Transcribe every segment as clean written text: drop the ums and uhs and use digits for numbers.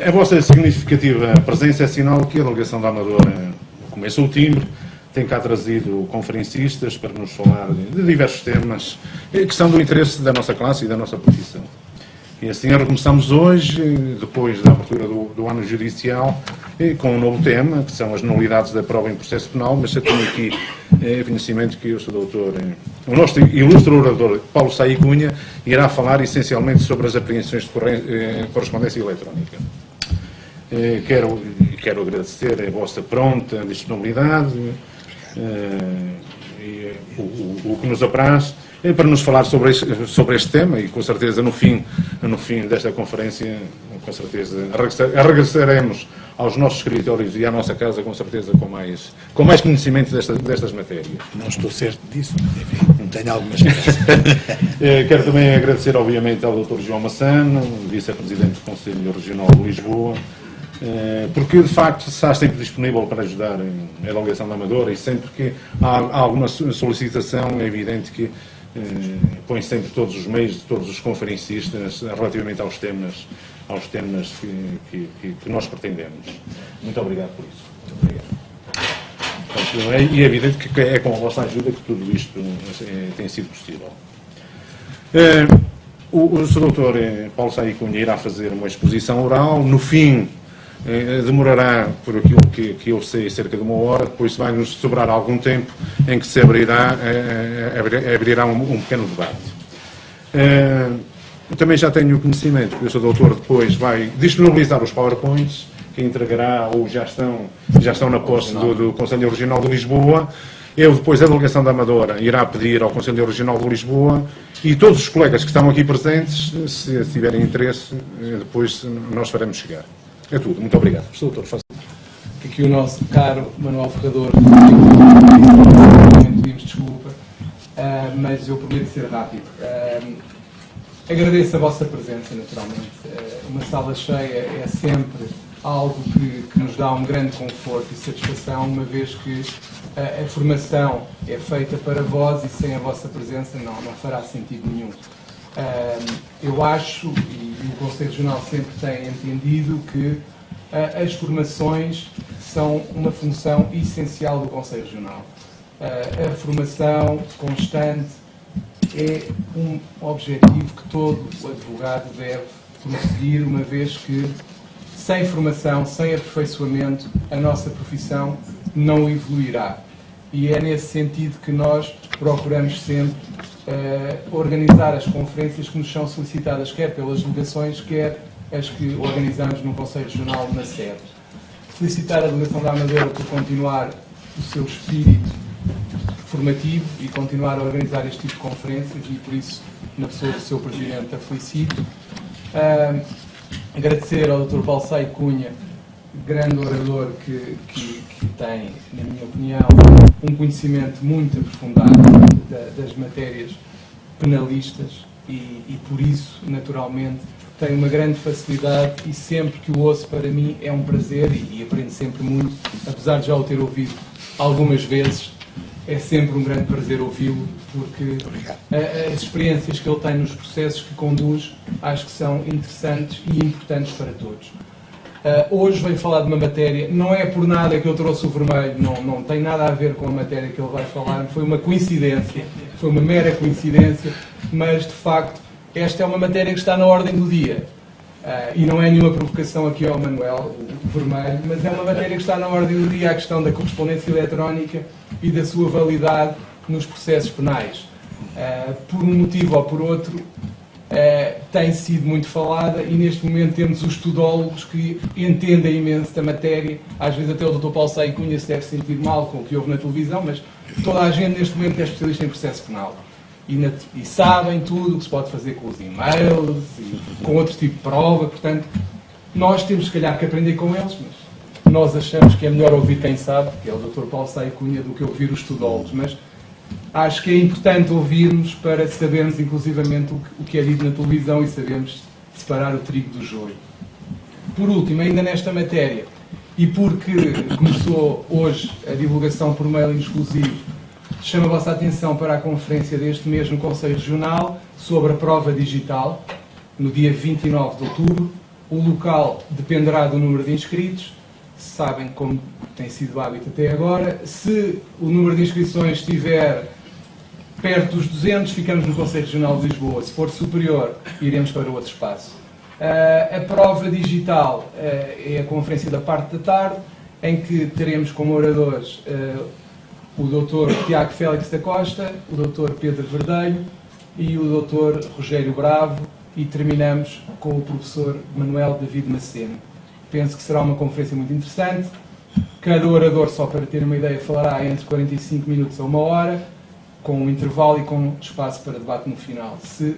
A vossa significativa presença é sinal que a delegação da Amadora começa o timbre, tem cá trazido conferencistas para nos falar de diversos temas que são do interesse da nossa classe e da nossa profissão. E assim recomeçamos hoje, depois da abertura do ano judicial, com um novo tema, que são as nulidades da prova em processo penal, mas eu tenho aqui conhecimento que o Sr. Doutor, o nosso ilustre orador Paulo Saí Cunha, irá falar essencialmente sobre as apreensões de correspondência eletrónica. Quero agradecer a vossa pronta disponibilidade, o que nos apraz, para nos falar sobre este tema e, com certeza, no fim desta conferência, com certeza, regressaremos aos nossos escritórios e à nossa casa, com certeza, com mais conhecimento destas matérias. Não estou certo disso, mas, enfim, não tenho alguma esperança. Quero também agradecer, obviamente, ao Dr. João Massano, vice-presidente do Conselho Regional de Lisboa, porque, de facto, está sempre disponível para ajudar a delegação da Amadora e sempre que há alguma solicitação, é evidente que põe sempre todos os meios de todos os conferencistas relativamente aos temas que nós pretendemos. Muito obrigado por isso. Muito obrigado. E é evidente que é com a vossa ajuda que tudo isto tem sido possível. O Sr. Dr. Paulo Saí Cunha irá fazer uma exposição oral. No fim, demorará, por aquilo que eu sei, cerca de 1 hora, depois vai-nos sobrar algum tempo em que se abrirá um pequeno debate. Eu também já tenho conhecimento que o Sr. Doutor depois vai disponibilizar os PowerPoints, que entregará ou já estão na posse do Conselho Regional de Lisboa. Depois, a delegação da Amadora irá pedir ao Conselho Regional de Lisboa e todos os colegas que estão aqui presentes, se tiverem interesse, depois nós faremos chegar. É tudo. Muito obrigado. Sr. Doutor, faça. Aqui o nosso caro Manuel Ferrador, pedimos desculpa, mas eu prometo ser rápido. Agradeço a vossa presença, naturalmente. Uma sala cheia é sempre algo que nos dá um grande conforto e satisfação, uma vez que a formação é feita para vós e sem a vossa presença não fará sentido nenhum. Eu acho, e o Conselho Regional sempre tem entendido, que as formações são uma função essencial do Conselho Regional. A formação constante é um objetivo que todo o advogado deve prosseguir, uma vez que sem formação, sem aperfeiçoamento, a nossa profissão não evoluirá. E é nesse sentido que nós procuramos sempre organizar as conferências que nos são solicitadas, quer pelas delegações, quer as que organizamos no Conselho Regional na sede. Felicitar a delegação da Amadora por continuar o seu espírito formativo e continuar a organizar este tipo de conferências e, por isso, na pessoa do seu Presidente, a felicito. Agradecer ao Dr. Paulo Saí Cunha, grande orador que tem, na minha opinião, um conhecimento muito aprofundado das matérias penalistas e por isso, naturalmente, tem uma grande facilidade e sempre que o ouço, para mim, é um prazer e aprendo sempre muito, apesar de já o ter ouvido algumas vezes, é sempre um grande prazer ouvi-lo, porque as experiências que ele tem nos processos que conduz, acho que são interessantes e importantes para todos. Hoje venho falar de uma matéria, não é por nada que eu trouxe o vermelho, não tem nada a ver com a matéria que ele vai falar, foi uma coincidência, foi uma mera coincidência, mas de facto esta é uma matéria que está na ordem do dia. E não é nenhuma provocação aqui ao Manuel, o vermelho, mas é uma matéria que está na ordem do dia, a questão da correspondência eletrónica e da sua validade nos processos penais. Por um motivo ou por outro, tem sido muito falada e neste momento temos os estudólogos que entendem imenso da matéria. Às vezes até o Dr. Paulo Saí Cunha se deve sentir mal com o que houve na televisão, mas toda a gente neste momento é especialista em processo penal. E sabem tudo o que se pode fazer com os e-mails e com outro tipo de prova, portanto, nós temos se calhar que aprender com eles, mas nós achamos que é melhor ouvir quem sabe, que é o Dr. Paulo Saí Cunha, do que ouvir os estudólogos, mas acho que é importante ouvirmos para sabermos inclusivamente o que é dito na televisão e sabermos separar o trigo do joio. Por último, ainda nesta matéria, e porque começou hoje a divulgação por mail exclusivo, chamo a vossa atenção para a conferência deste mês no Conselho Regional sobre a prova digital, no dia 29 de outubro, O local dependerá do número de inscritos. Sabem como tem sido o hábito até agora. Se o número de inscrições estiver perto dos 200, ficamos no Conselho Regional de Lisboa. Se for superior, iremos para outro espaço. A prova digital é a conferência da parte da tarde, em que teremos como oradores o Dr. Tiago Félix da Costa, o Dr. Pedro Verdelho e o Dr. Rogério Bravo, e terminamos com o professor Manuel David Maceno. Penso que será uma conferência muito interessante. Cada orador, só para ter uma ideia, falará entre 45 minutos a 1 hora, com um intervalo e com espaço para debate no final. Se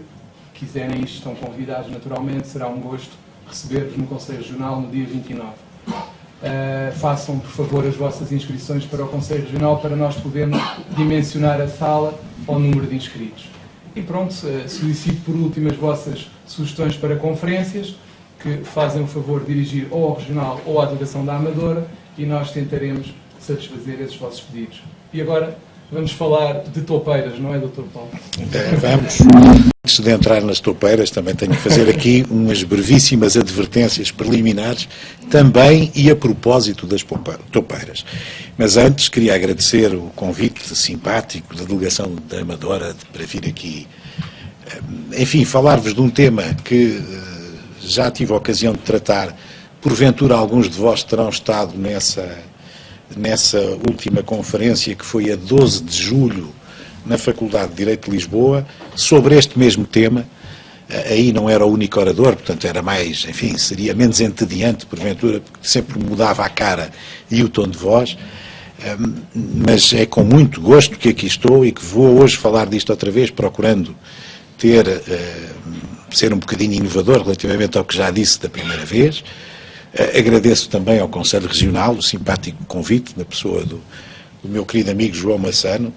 quiserem isto, estão convidados naturalmente, será um gosto receber-vos no Conselho Regional no dia 29. Façam, por favor, as vossas inscrições para o Conselho Regional para nós podermos dimensionar a sala ao número de inscritos. E pronto, solicito por último as vossas sugestões para conferências, que fazem o favor de dirigir ou ao Regional ou à Delegação da Amadora, e nós tentaremos satisfazer esses vossos pedidos. E agora vamos falar de toupeiras, não é, Dr. Paulo? Vamos. Antes de entrar nas toupeiras, também tenho que fazer aqui umas brevíssimas advertências preliminares, também e a propósito das toupeiras. Mas antes queria agradecer o convite simpático da Delegação da Amadora para vir aqui, enfim, falar-vos de um tema que já tive a ocasião de tratar. Porventura alguns de vós terão estado nessa última conferência, que foi a 12 de julho, na Faculdade de Direito de Lisboa, sobre este mesmo tema. Aí não era o único orador, portanto era mais, enfim, seria menos entediante, porventura, porque sempre mudava a cara e o tom de voz, mas é com muito gosto que aqui estou e que vou hoje falar disto outra vez, procurando ser um bocadinho inovador relativamente ao que já disse da primeira vez. Agradeço também ao Conselho Regional o simpático convite, na pessoa do meu querido amigo João Massano,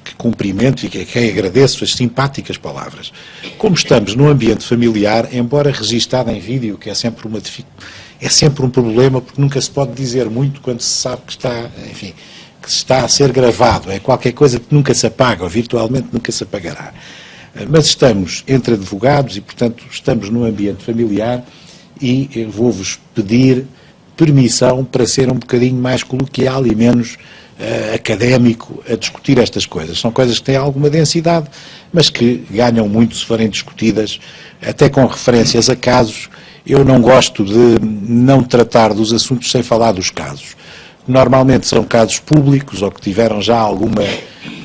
que cumprimento e a quem agradeço as simpáticas palavras. Como estamos num ambiente familiar, embora registado em vídeo, que é sempre um problema, porque nunca se pode dizer muito quando se sabe que está, enfim, que está a ser gravado. É qualquer coisa que nunca se apaga, ou virtualmente nunca se apagará. Mas estamos entre advogados e, portanto, estamos num ambiente familiar, e eu vou-vos pedir permissão para ser um bocadinho mais coloquial e menos académico a discutir estas coisas. São coisas que têm alguma densidade, mas que ganham muito se forem discutidas, até com referências a casos. Eu não gosto de não tratar dos assuntos sem falar dos casos. Normalmente são casos públicos ou que tiveram já alguma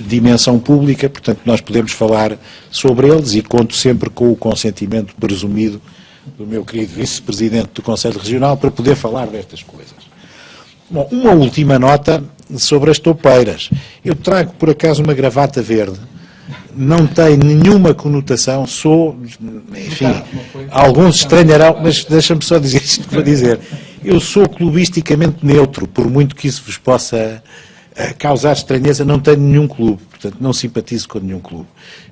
dimensão pública, portanto nós podemos falar sobre eles, e conto sempre com o consentimento presumido do meu querido vice-presidente do Conselho Regional para poder falar destas coisas. Bom, uma última nota sobre as toupeiras. Eu trago por acaso uma gravata verde, não tem nenhuma conotação, sou, enfim, alguns estranharão, mas deixa-me só dizer isto que vou dizer. Eu sou clubisticamente neutro, por muito que isso vos possa causar estranheza, não tenho nenhum clube, portanto não simpatizo com nenhum clube.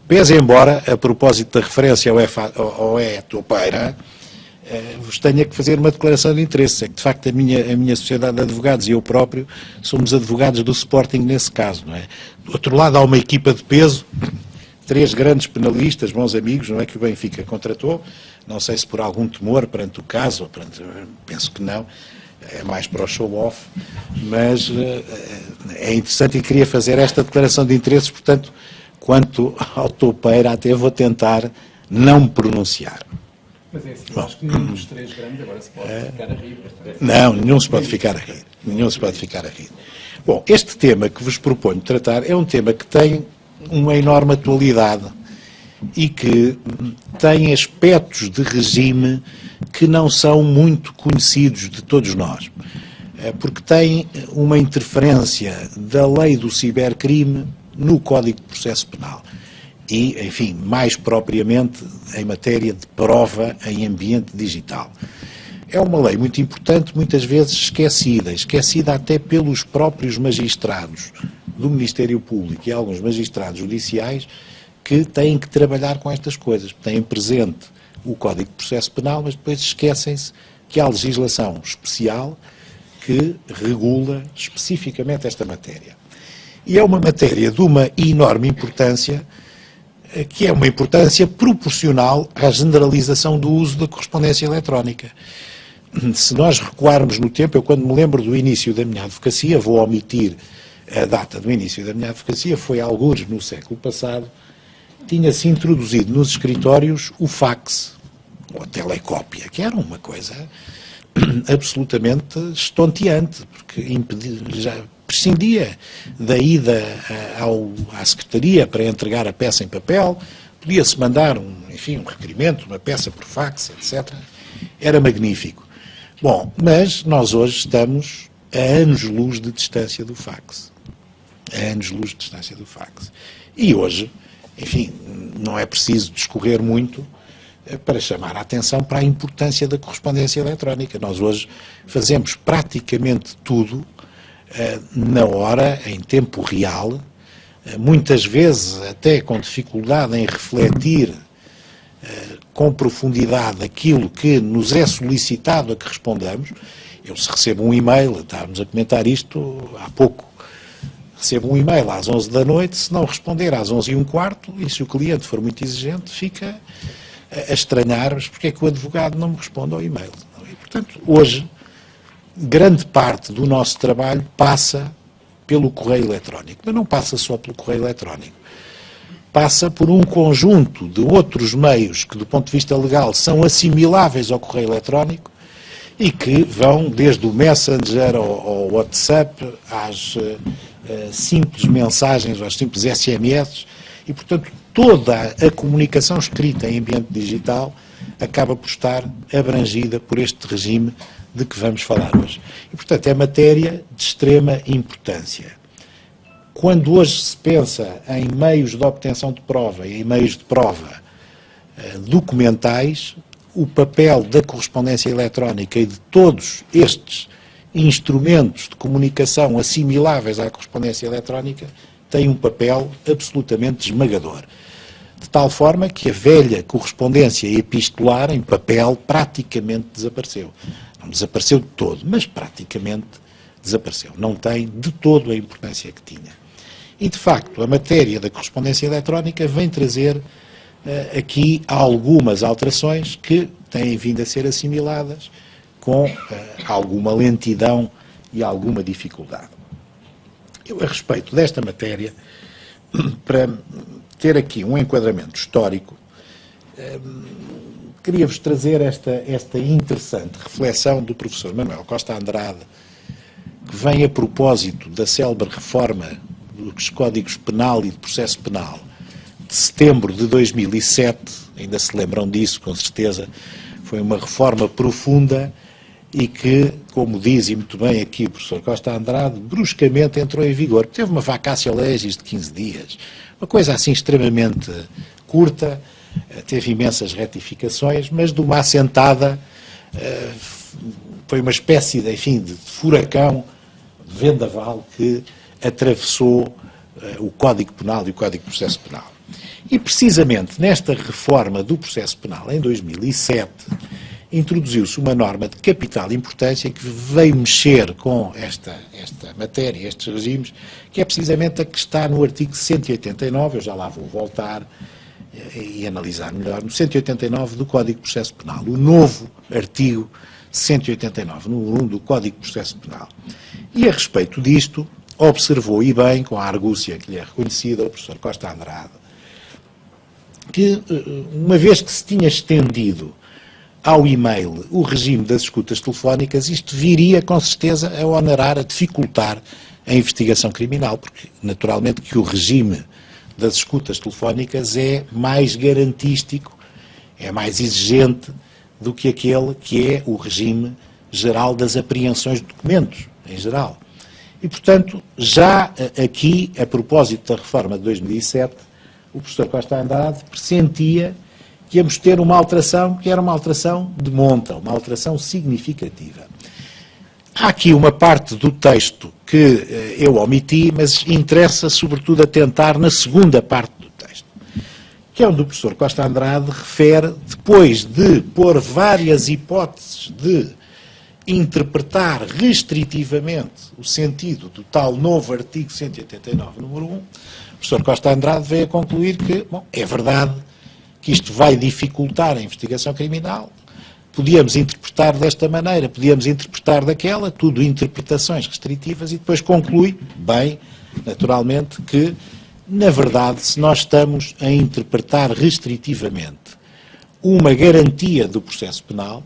Pese embora, a propósito da referência ao toupeira, vos tenha que fazer uma declaração de interesse. É que, de facto, a minha sociedade de advogados e eu próprio somos advogados do Sporting nesse caso, não é? Do outro lado, há uma equipa de peso, 3 grandes penalistas, bons amigos, não é, que o Benfica contratou. Não sei se por algum temor perante o caso, penso que não, é mais para o show-off, mas é interessante e queria fazer esta declaração de interesses. Portanto, quanto ao toupeira, até vou tentar não me pronunciar. Mas é assim, eu acho que nenhum dos 3 grandes agora se pode ficar a rir. Não, nenhum se pode ficar a rir. Nenhum se pode ficar a rir. Bom, este tema que vos proponho tratar é um tema que tem uma enorme atualidade e que tem aspectos de regime que não são muito conhecidos de todos nós, porque tem uma interferência da lei do cibercrime no Código de Processo Penal e, enfim, mais propriamente em matéria de prova em ambiente digital. É uma lei muito importante, muitas vezes esquecida até pelos próprios magistrados do Ministério Público e alguns magistrados judiciais que têm que trabalhar com estas coisas. Têm presente o Código de Processo Penal, mas depois esquecem-se que há legislação especial que regula especificamente esta matéria. E é uma matéria de uma enorme importância, que é uma importância proporcional à generalização do uso da correspondência eletrónica. Se nós recuarmos no tempo, eu quando me lembro do início da minha advocacia, vou omitir a data do início da minha advocacia, foi algures no século passado, tinha-se introduzido nos escritórios o fax, ou a telecópia, que era uma coisa absolutamente estonteante, porque já prescindia da ida à secretaria para entregar a peça em papel, podia-se mandar um requerimento, uma peça por fax, etc. Era magnífico. Bom, mas nós hoje estamos a anos-luz de distância do fax. A anos-luz de distância do fax. E hoje, enfim, não é preciso discorrer muito para chamar a atenção para a importância da correspondência eletrónica. Nós hoje fazemos praticamente tudo na hora, em tempo real, muitas vezes até com dificuldade em refletir com profundidade aquilo que nos é solicitado a que respondamos. Eu, se recebo um e-mail, estávamos a comentar isto há pouco, recebo um e-mail às 11 da noite, se não responder às 11h15, e se o cliente for muito exigente, fica a estranhar, mas porque é que o advogado não me responde ao e-mail? E, portanto, hoje, grande parte do nosso trabalho passa pelo correio eletrónico, mas não passa só pelo correio eletrónico. Passa por um conjunto de outros meios que, do ponto de vista legal, são assimiláveis ao correio eletrónico e que vão desde o Messenger ao WhatsApp, às simples mensagens, aos simples SMS, e, portanto, toda a comunicação escrita em ambiente digital acaba por estar abrangida por este regime de que vamos falar hoje. E, portanto, é matéria de extrema importância. Quando hoje se pensa em meios de obtenção de prova e em meios de prova documentais, o papel da correspondência eletrónica e de todos estes instrumentos de comunicação assimiláveis à correspondência eletrónica tem um papel absolutamente esmagador. De tal forma que a velha correspondência epistolar em papel praticamente desapareceu. Não desapareceu de todo, mas praticamente desapareceu. Não tem de todo a importância que tinha. E, de facto, a matéria da correspondência eletrónica vem trazer aqui algumas alterações que têm vindo a ser assimiladas com alguma lentidão e alguma dificuldade. Eu, a respeito desta matéria, para ter aqui um enquadramento histórico, queria-vos trazer esta interessante reflexão do professor Manuel Costa Andrade, que vem a propósito da célebre reforma dos Códigos Penal e de Processo Penal de setembro de 2007, ainda se lembram disso, com certeza, foi uma reforma profunda e que, como diz e muito bem aqui o professor Costa Andrade, bruscamente entrou em vigor. Teve uma vacatio legis de 15 dias, uma coisa assim extremamente curta, teve imensas retificações, mas de uma assentada, foi uma espécie de furacão, de vendaval que atravessou o Código Penal e o Código de Processo Penal. E precisamente nesta reforma do processo penal, em 2007, introduziu-se uma norma de capital importância que veio mexer com esta matéria, estes regimes, que é precisamente a que está no artigo 189, eu já lá vou voltar e analisar melhor, no 189 do Código de Processo Penal, o novo artigo 189, número 1 do Código de Processo Penal. E a respeito disto, observou, e bem, com a argúcia que lhe é reconhecida, o professor Costa Andrade, que, uma vez que se tinha estendido ao e-mail o regime das escutas telefónicas, isto viria, com certeza, a onerar, a dificultar a investigação criminal, porque, naturalmente, que o regime das escutas telefónicas é mais garantístico, é mais exigente do que aquele que é o regime geral das apreensões de documentos, em geral. E, portanto, já aqui, a propósito da reforma de 2007, o professor Costa Andrade pressentia que íamos ter uma alteração que era uma alteração de monta, uma alteração significativa. Há aqui uma parte do texto que eu omiti, mas interessa sobretudo atentar na segunda parte do texto, que é onde o professor Costa Andrade refere, depois de pôr várias hipóteses de interpretar restritivamente o sentido do tal novo artigo 189, número 1, professor Costa Andrade veio a concluir que, bom, é verdade que isto vai dificultar a investigação criminal, podíamos interpretar desta maneira, podíamos interpretar daquela, tudo interpretações restritivas, e depois conclui, bem, naturalmente, que, na verdade, se nós estamos a interpretar restritivamente uma garantia do processo penal,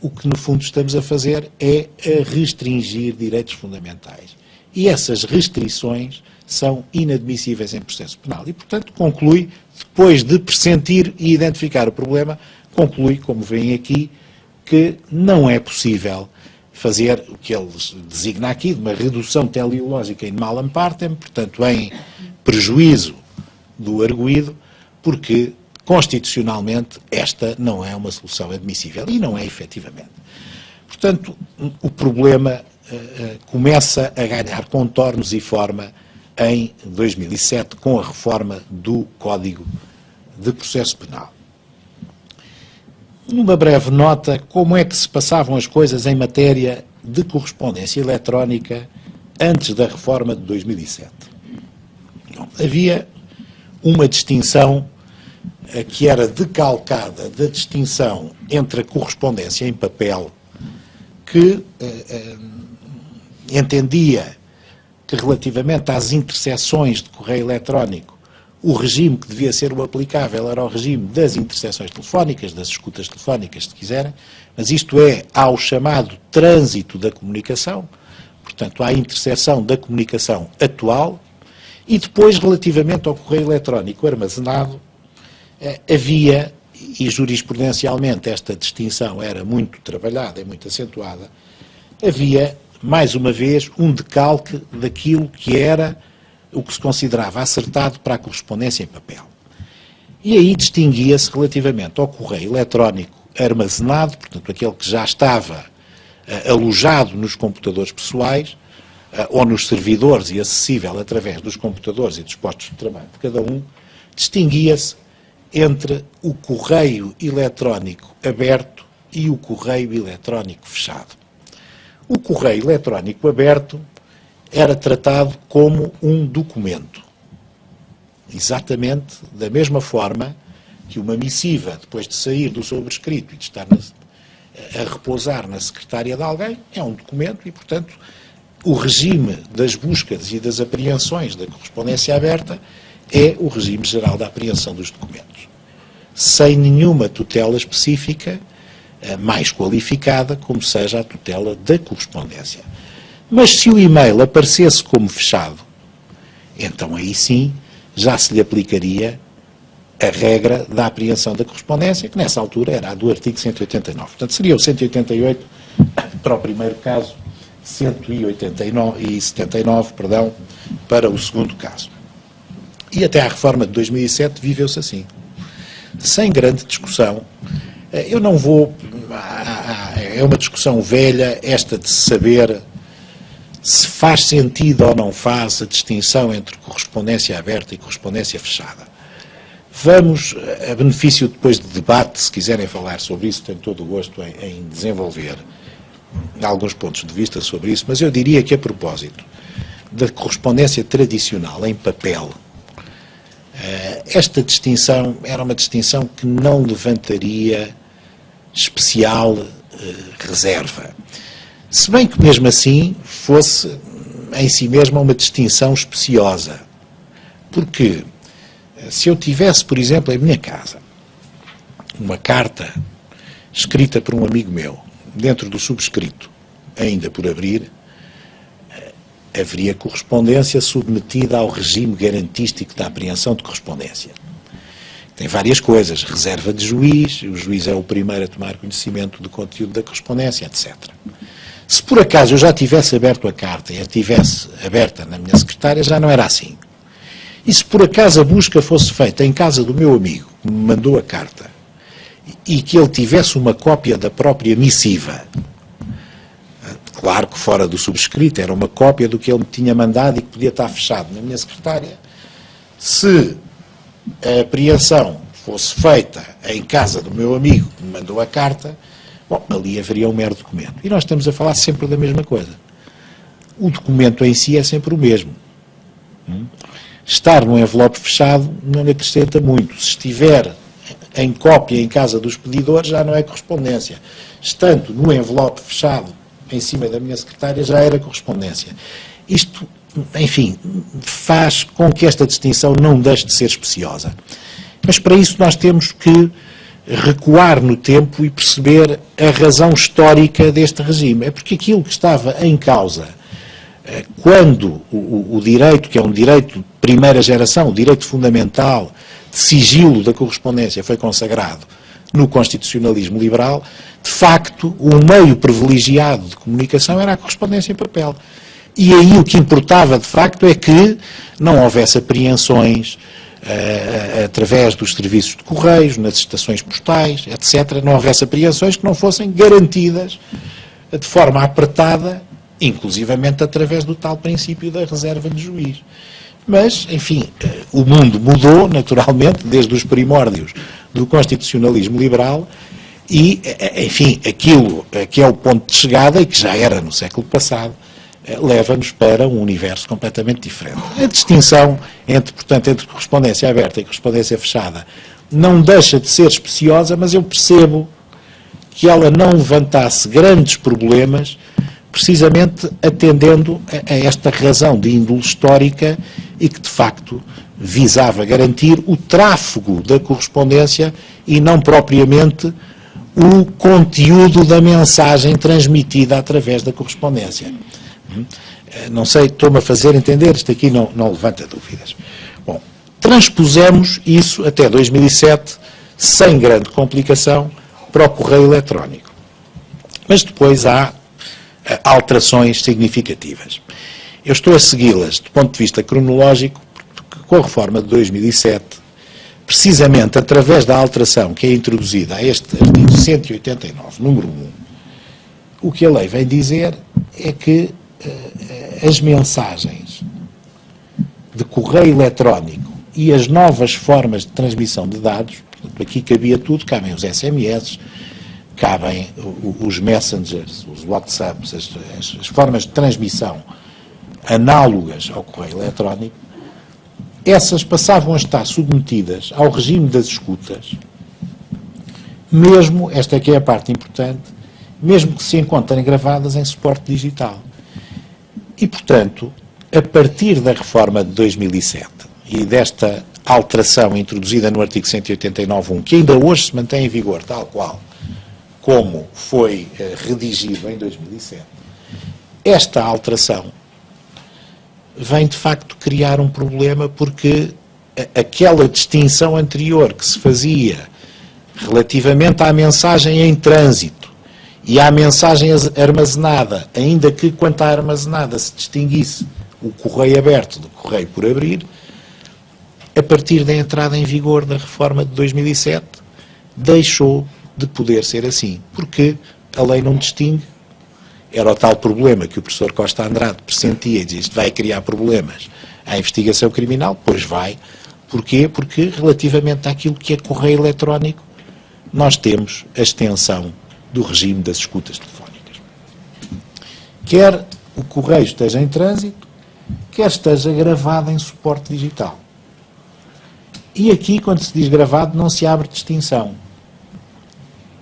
o que no fundo estamos a fazer é a restringir direitos fundamentais. E essas restrições são inadmissíveis em processo penal. E, portanto, conclui, depois de pressentir e identificar o problema, conclui, como veem aqui, que não é possível fazer o que ele designa aqui de uma redução teleológica in malum partem, portanto, em prejuízo do arguido, porque constitucionalmente esta não é uma solução admissível, e não é efetivamente. Portanto, o problema começa a ganhar contornos e forma em 2007 com a reforma do Código de Processo Penal. Numa breve nota, como é que se passavam as coisas em matéria de correspondência eletrónica antes da reforma de 2007? Bom, havia uma distinção que era decalcada da distinção entre a correspondência em papel, que entendia que relativamente às interseções de correio eletrónico o regime que devia ser o aplicável era o regime das interseções telefónicas, das escutas telefónicas, se quiserem, mas isto é ao chamado trânsito da comunicação, portanto à interseção da comunicação atual, e depois relativamente ao correio eletrónico armazenado, havia, e jurisprudencialmente esta distinção era muito trabalhada e muito acentuada, havia, mais uma vez, um decalque daquilo que era o que se considerava acertado para a correspondência em papel. E aí distinguia-se relativamente ao correio eletrónico armazenado, portanto, aquele que já estava alojado nos computadores pessoais ou nos servidores e acessível através dos computadores e dos postos de trabalho de cada um, distinguia-se entre o correio eletrónico aberto e o correio eletrónico fechado. O correio eletrónico aberto era tratado como um documento. Exatamente da mesma forma que uma missiva, depois de sair do sobrescrito e de estar a repousar na secretária de alguém, é um documento e, portanto, o regime das buscas e das apreensões da correspondência aberta é o regime geral da apreensão dos documentos, sem nenhuma tutela específica mais qualificada, como seja a tutela da correspondência. Mas se o e-mail aparecesse como fechado, então aí sim já se lhe aplicaria a regra da apreensão da correspondência, que nessa altura era a do artigo 189. Portanto, seria o 188 para o primeiro caso, 179 para o segundo caso. E até à reforma de 2007 viveu-se assim, sem grande discussão. Eu não vou... É uma discussão velha esta de saber se faz sentido ou não faz a distinção entre correspondência aberta e correspondência fechada. Vamos, a benefício depois de debate, se quiserem falar sobre isso, tenho todo o gosto em desenvolver alguns pontos de vista sobre isso, mas eu diria que a propósito da correspondência tradicional em papel, esta distinção era uma distinção que não levantaria especial reserva. Se bem que mesmo assim fosse em si mesma uma distinção especiosa. Porque se eu tivesse, por exemplo, em minha casa, uma carta escrita por um amigo meu, dentro do subscrito, ainda por abrir, haveria correspondência submetida ao regime garantístico da apreensão de correspondência. Tem várias coisas, reserva de juiz, o juiz é o primeiro a tomar conhecimento do conteúdo da correspondência, etc. Se por acaso eu já tivesse aberto a carta e a tivesse aberta na minha secretária, já não era assim. E se por acaso a busca fosse feita em casa do meu amigo, que me mandou a carta, e que ele tivesse uma cópia da própria missiva, claro que fora do subscrito, era uma cópia do que ele me tinha mandado e que podia estar fechado na minha secretária, se a apreensão fosse feita em casa do meu amigo que me mandou a carta, bom, ali haveria um mero documento. E nós estamos a falar sempre da mesma coisa. O documento em si é sempre o mesmo. estar no envelope fechado não lhe acrescenta muito. Se estiver em cópia em casa dos pedidores, já não é correspondência. Estando no envelope fechado em cima da minha secretária, já era correspondência. Isto, enfim, faz com que esta distinção não deixe de ser especiosa. Mas para isso nós temos que recuar no tempo e perceber a razão histórica deste regime. É porque aquilo que estava em causa quando o direito, que é um direito de primeira geração, o direito fundamental de sigilo da correspondência, foi consagrado no constitucionalismo liberal, de facto, o meio privilegiado de comunicação era a correspondência em papel. E aí o que importava, de facto, é que não houvesse apreensões através dos serviços de correios, nas estações postais, etc., não houvesse apreensões que não fossem garantidas de forma apertada, inclusivamente através do tal princípio da reserva de juiz. Mas, enfim, o mundo mudou, naturalmente, desde os primórdios do constitucionalismo liberal e, enfim, aquilo que é o ponto de chegada e que já era no século passado, leva-nos para um universo completamente diferente. A distinção portanto, entre correspondência aberta e correspondência fechada não deixa de ser especiosa, mas eu percebo que ela não levantasse grandes problemas, precisamente atendendo a esta razão de índole histórica e que, de facto, visava garantir o tráfego da correspondência e não propriamente o conteúdo da mensagem transmitida através da correspondência. Não sei, estou-me a fazer entender, isto aqui não levanta dúvidas. Bom, transpusemos isso até 2007, sem grande complicação, para o correio eletrónico. Mas depois há alterações significativas. Eu estou a segui-las do ponto de vista cronológico, porque com a reforma de 2007, precisamente através da alteração que é introduzida a este artigo 189, número 1, o que a lei vem dizer é que as mensagens de correio eletrónico e as novas formas de transmissão de dados, portanto, aqui cabia tudo, cabem os SMS, cabem os messengers, os WhatsApps, as formas de transmissão análogas ao correio eletrónico, essas passavam a estar submetidas ao regime das escutas, mesmo, esta aqui é a parte importante, mesmo que se encontrem gravadas em suporte digital. E, portanto, a partir da reforma de 2007 e desta alteração introduzida no artigo 189.1, que ainda hoje se mantém em vigor, tal qual como foi redigido em 2007, esta alteração vem, de facto, criar um problema porque aquela distinção anterior que se fazia relativamente à mensagem em trânsito e à mensagem armazenada, ainda que quanto à armazenada se distinguisse o correio aberto do correio por abrir, a partir da entrada em vigor da reforma de 2007, deixou de poder ser assim, porque a lei não distingue. Era o tal problema que o professor Costa Andrade pressentia e dizia: isto vai criar problemas à investigação criminal. Pois vai. Porquê? Porque relativamente àquilo que é correio eletrónico, nós temos a extensão do regime das escutas telefónicas. Quer o correio esteja em trânsito, quer esteja gravado em suporte digital. E aqui, quando se diz gravado, não se abre distinção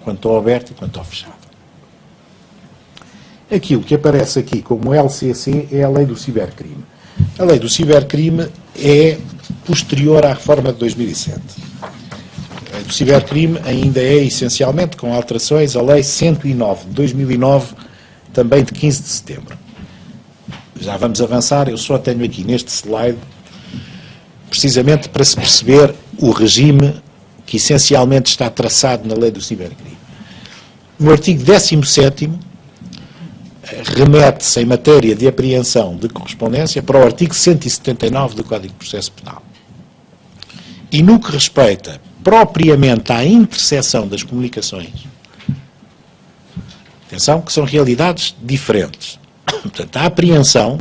quanto ao aberto e quanto ao fechado. Aquilo que aparece aqui como LCC é a lei do cibercrime. A lei do cibercrime é posterior à reforma de 2007. A lei do cibercrime ainda é, essencialmente, com alterações, a lei 109 de 2009, também de 15 de setembro. Já vamos avançar, eu só tenho aqui neste slide, precisamente para se perceber o regime que essencialmente está traçado na lei do cibercrime. No artigo 17º, remete-se em matéria de apreensão de correspondência para o artigo 179 do Código de Processo Penal. E no que respeita propriamente à interseção das comunicações, atenção que são realidades diferentes. Portanto, a apreensão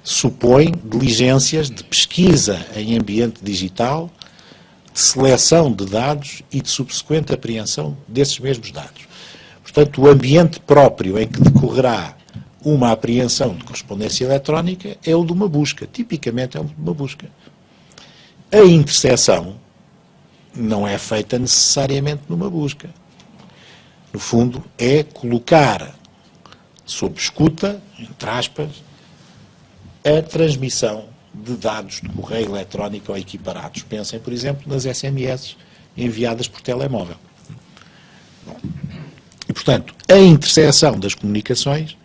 supõe diligências de pesquisa em ambiente digital, de seleção de dados e de subsequente apreensão desses mesmos dados. Portanto, o ambiente próprio em que decorrerá uma apreensão de correspondência eletrónica é o de uma busca. Tipicamente é o de uma busca. A interseção não é feita necessariamente numa busca. No fundo, é colocar sob escuta, entre aspas, a transmissão de dados de correio eletrónico ou equiparados. Pensem, por exemplo, nas SMS enviadas por telemóvel. Bom, e, portanto, a interseção das comunicações,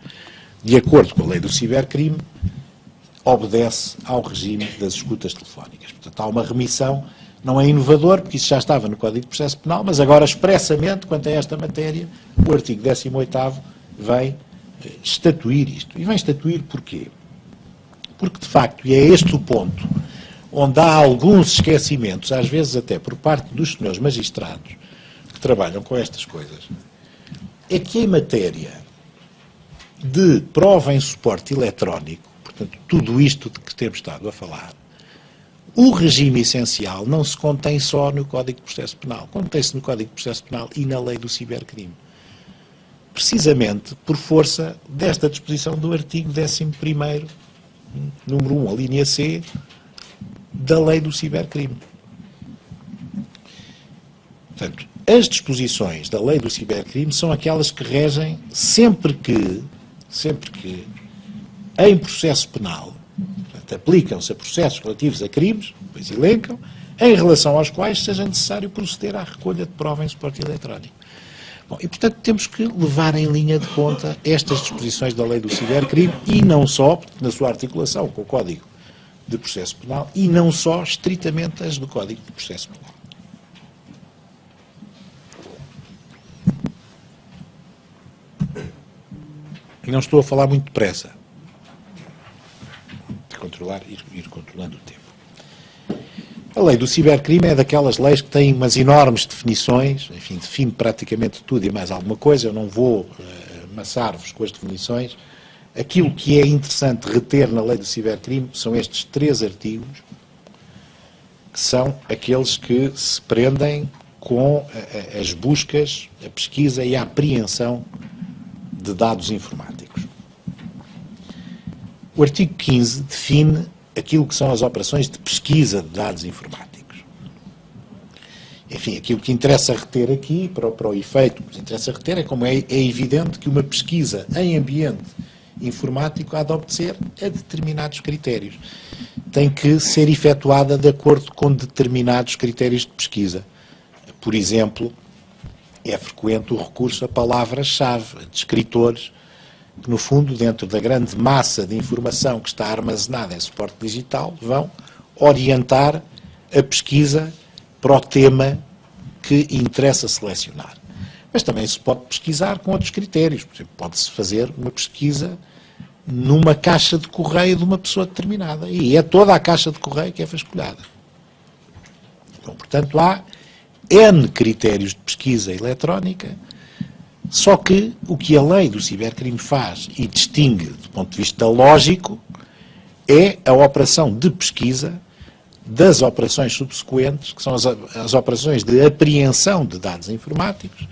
de acordo com a lei do cibercrime, obedece ao regime das escutas telefónicas. Portanto, há uma remissão, não é inovador, porque isso já estava no Código de Processo Penal, mas agora, expressamente, quanto a esta matéria, o artigo 18º vem estatuir isto. E vem estatuir porquê? Porque, de facto, e é este o ponto, onde há alguns esquecimentos, às vezes até por parte dos senhores magistrados que trabalham com estas coisas, é que em matéria de prova em suporte eletrónico, portanto, tudo isto de que temos estado a falar, o regime essencial não se contém só no Código de Processo Penal, contém-se no Código de Processo Penal e na lei do cibercrime. Precisamente por força desta disposição do artigo 11º, número 1, a linha C, da lei do cibercrime. Portanto, as disposições da lei do cibercrime são aquelas que regem sempre que em processo penal, portanto, aplicam-se a processos relativos a crimes, depois elencam, em relação aos quais seja necessário proceder à recolha de prova em suporte eletrónico. Bom, e, portanto, temos que levar em linha de conta estas disposições da lei do cibercrime e não só, na sua articulação com o Código de Processo Penal, e não só estritamente as do Código de Processo Penal. E não estou a falar muito depressa. Ir controlando o tempo. A lei do cibercrime é daquelas leis que têm umas enormes definições, enfim, define praticamente tudo e mais alguma coisa. Eu não vou amassar-vos com as definições. Aquilo que é interessante reter na lei do cibercrime são estes 3 artigos, que são aqueles que se prendem com as buscas, a pesquisa e a apreensão de dados informáticos. O artigo 15 define aquilo que são as operações de pesquisa de dados informáticos. Enfim, aquilo que interessa reter aqui, para o efeito que interessa reter, é como é evidente que uma pesquisa em ambiente informático há de obedecer a determinados critérios. Tem que ser efetuada de acordo com determinados critérios de pesquisa. Por exemplo, é frequente o recurso a palavras-chave, a descritores, que, no fundo, dentro da grande massa de informação que está armazenada em suporte digital, vão orientar a pesquisa para o tema que interessa selecionar. Mas também se pode pesquisar com outros critérios. Por exemplo, pode-se fazer uma pesquisa numa caixa de correio de uma pessoa determinada. E é toda a caixa de correio que é vasculhada. Então, portanto, há N critérios de pesquisa eletrónica, só que o que a lei do cibercrime faz e distingue do ponto de vista lógico é a operação de pesquisa das operações subsequentes, que são as operações de apreensão de dados informáticos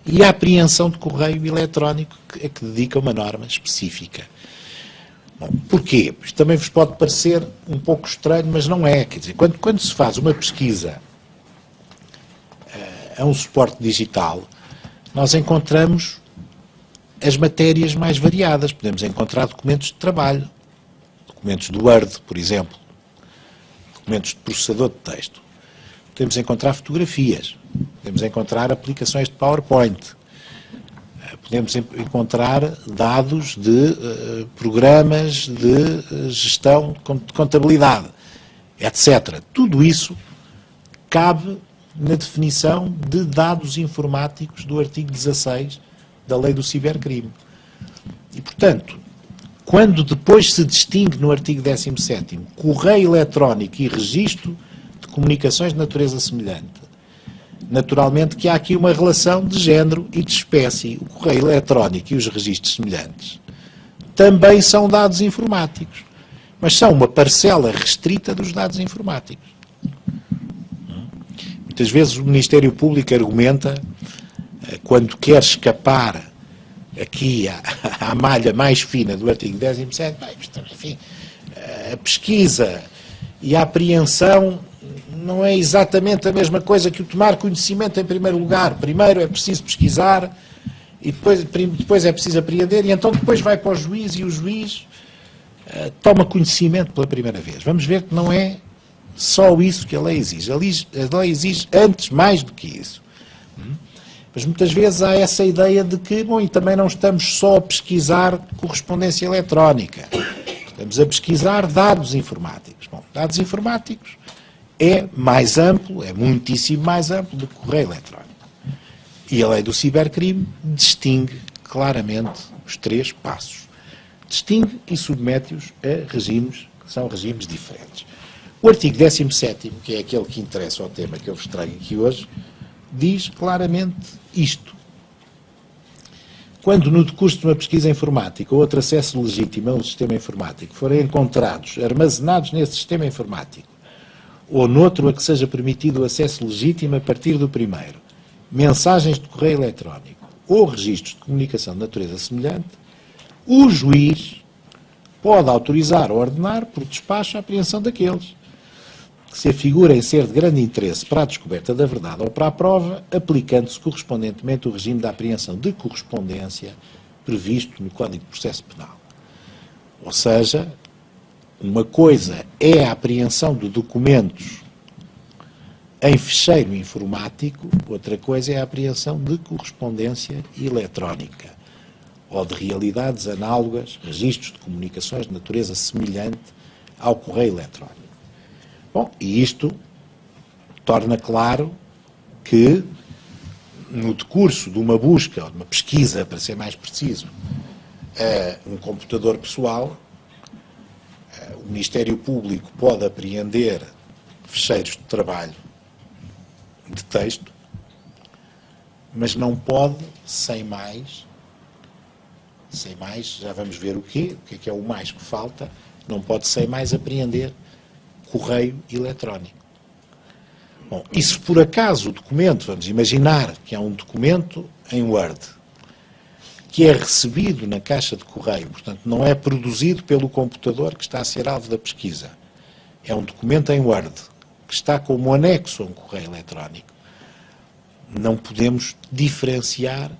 e a apreensão de correio eletrónico, a que dedica uma norma específica. Bom, porquê? Isto também vos pode parecer um pouco estranho, mas não é. Quer dizer, quando se faz uma pesquisa a um suporte digital, nós encontramos as matérias mais variadas. Podemos encontrar documentos de trabalho, documentos do Word, por exemplo, documentos de processador de texto. Podemos encontrar fotografias, podemos encontrar aplicações de PowerPoint, podemos encontrar dados de programas de gestão de contabilidade, etc. Tudo isso cabe na definição de dados informáticos do artigo 16 da lei do cibercrime. E, portanto, quando depois se distingue no artigo 17º correio eletrónico e registro de comunicações de natureza semelhante, naturalmente que há aqui uma relação de género e de espécie. O correio eletrónico e os registros semelhantes também são dados informáticos, mas são uma parcela restrita dos dados informáticos. Muitas vezes o Ministério Público argumenta, quando quer escapar aqui à malha mais fina do artigo 17, bem, enfim, a pesquisa e a apreensão não é exatamente a mesma coisa que o tomar conhecimento em primeiro lugar. Primeiro é preciso pesquisar e depois é preciso apreender e então depois vai para o juiz e o juiz toma conhecimento pela primeira vez. Vamos ver que não é só isso que a lei exige. A lei exige antes mais do que isso. Mas muitas vezes há essa ideia de que, bom, e também não estamos só a pesquisar correspondência eletrónica. Estamos a pesquisar dados informáticos. Bom, dados informáticos é mais amplo, é muitíssimo mais amplo do que correio eletrónico. E a lei do cibercrime distingue claramente os 3 passos. Distingue e submete-os a regimes que são regimes diferentes. O artigo 17º, que é aquele que interessa ao tema que eu vos trago aqui hoje, diz claramente isto. Quando no decurso de uma pesquisa informática ou outro acesso legítimo a um sistema informático forem encontrados, armazenados nesse sistema informático, ou noutro a que seja permitido o acesso legítimo a partir do primeiro, mensagens de correio eletrónico ou registros de comunicação de natureza semelhante, o juiz pode autorizar ou ordenar por despacho a apreensão daqueles que se afigurem ser de grande interesse para a descoberta da verdade ou para a prova, aplicando-se correspondentemente o regime da apreensão de correspondência previsto no Código de Processo Penal. Ou seja, uma coisa é a apreensão de documentos em ficheiro informático, outra coisa é a apreensão de correspondência eletrónica ou de realidades análogas, registros de comunicações de natureza semelhante ao correio eletrónico. Bom, e isto torna claro que, no decurso de uma busca, ou de uma pesquisa, para ser mais preciso, um computador pessoal, o Ministério Público pode apreender ficheiros de trabalho de texto, mas não pode, sem mais, já vamos ver o que é o mais que falta, não pode sem mais apreender correio eletrónico. Bom, e se por acaso o documento, vamos imaginar que é um documento em Word, que é recebido na caixa de correio, portanto não é produzido pelo computador que está a ser alvo da pesquisa, é um documento em Word, que está como anexo a um correio eletrónico, não podemos diferenciar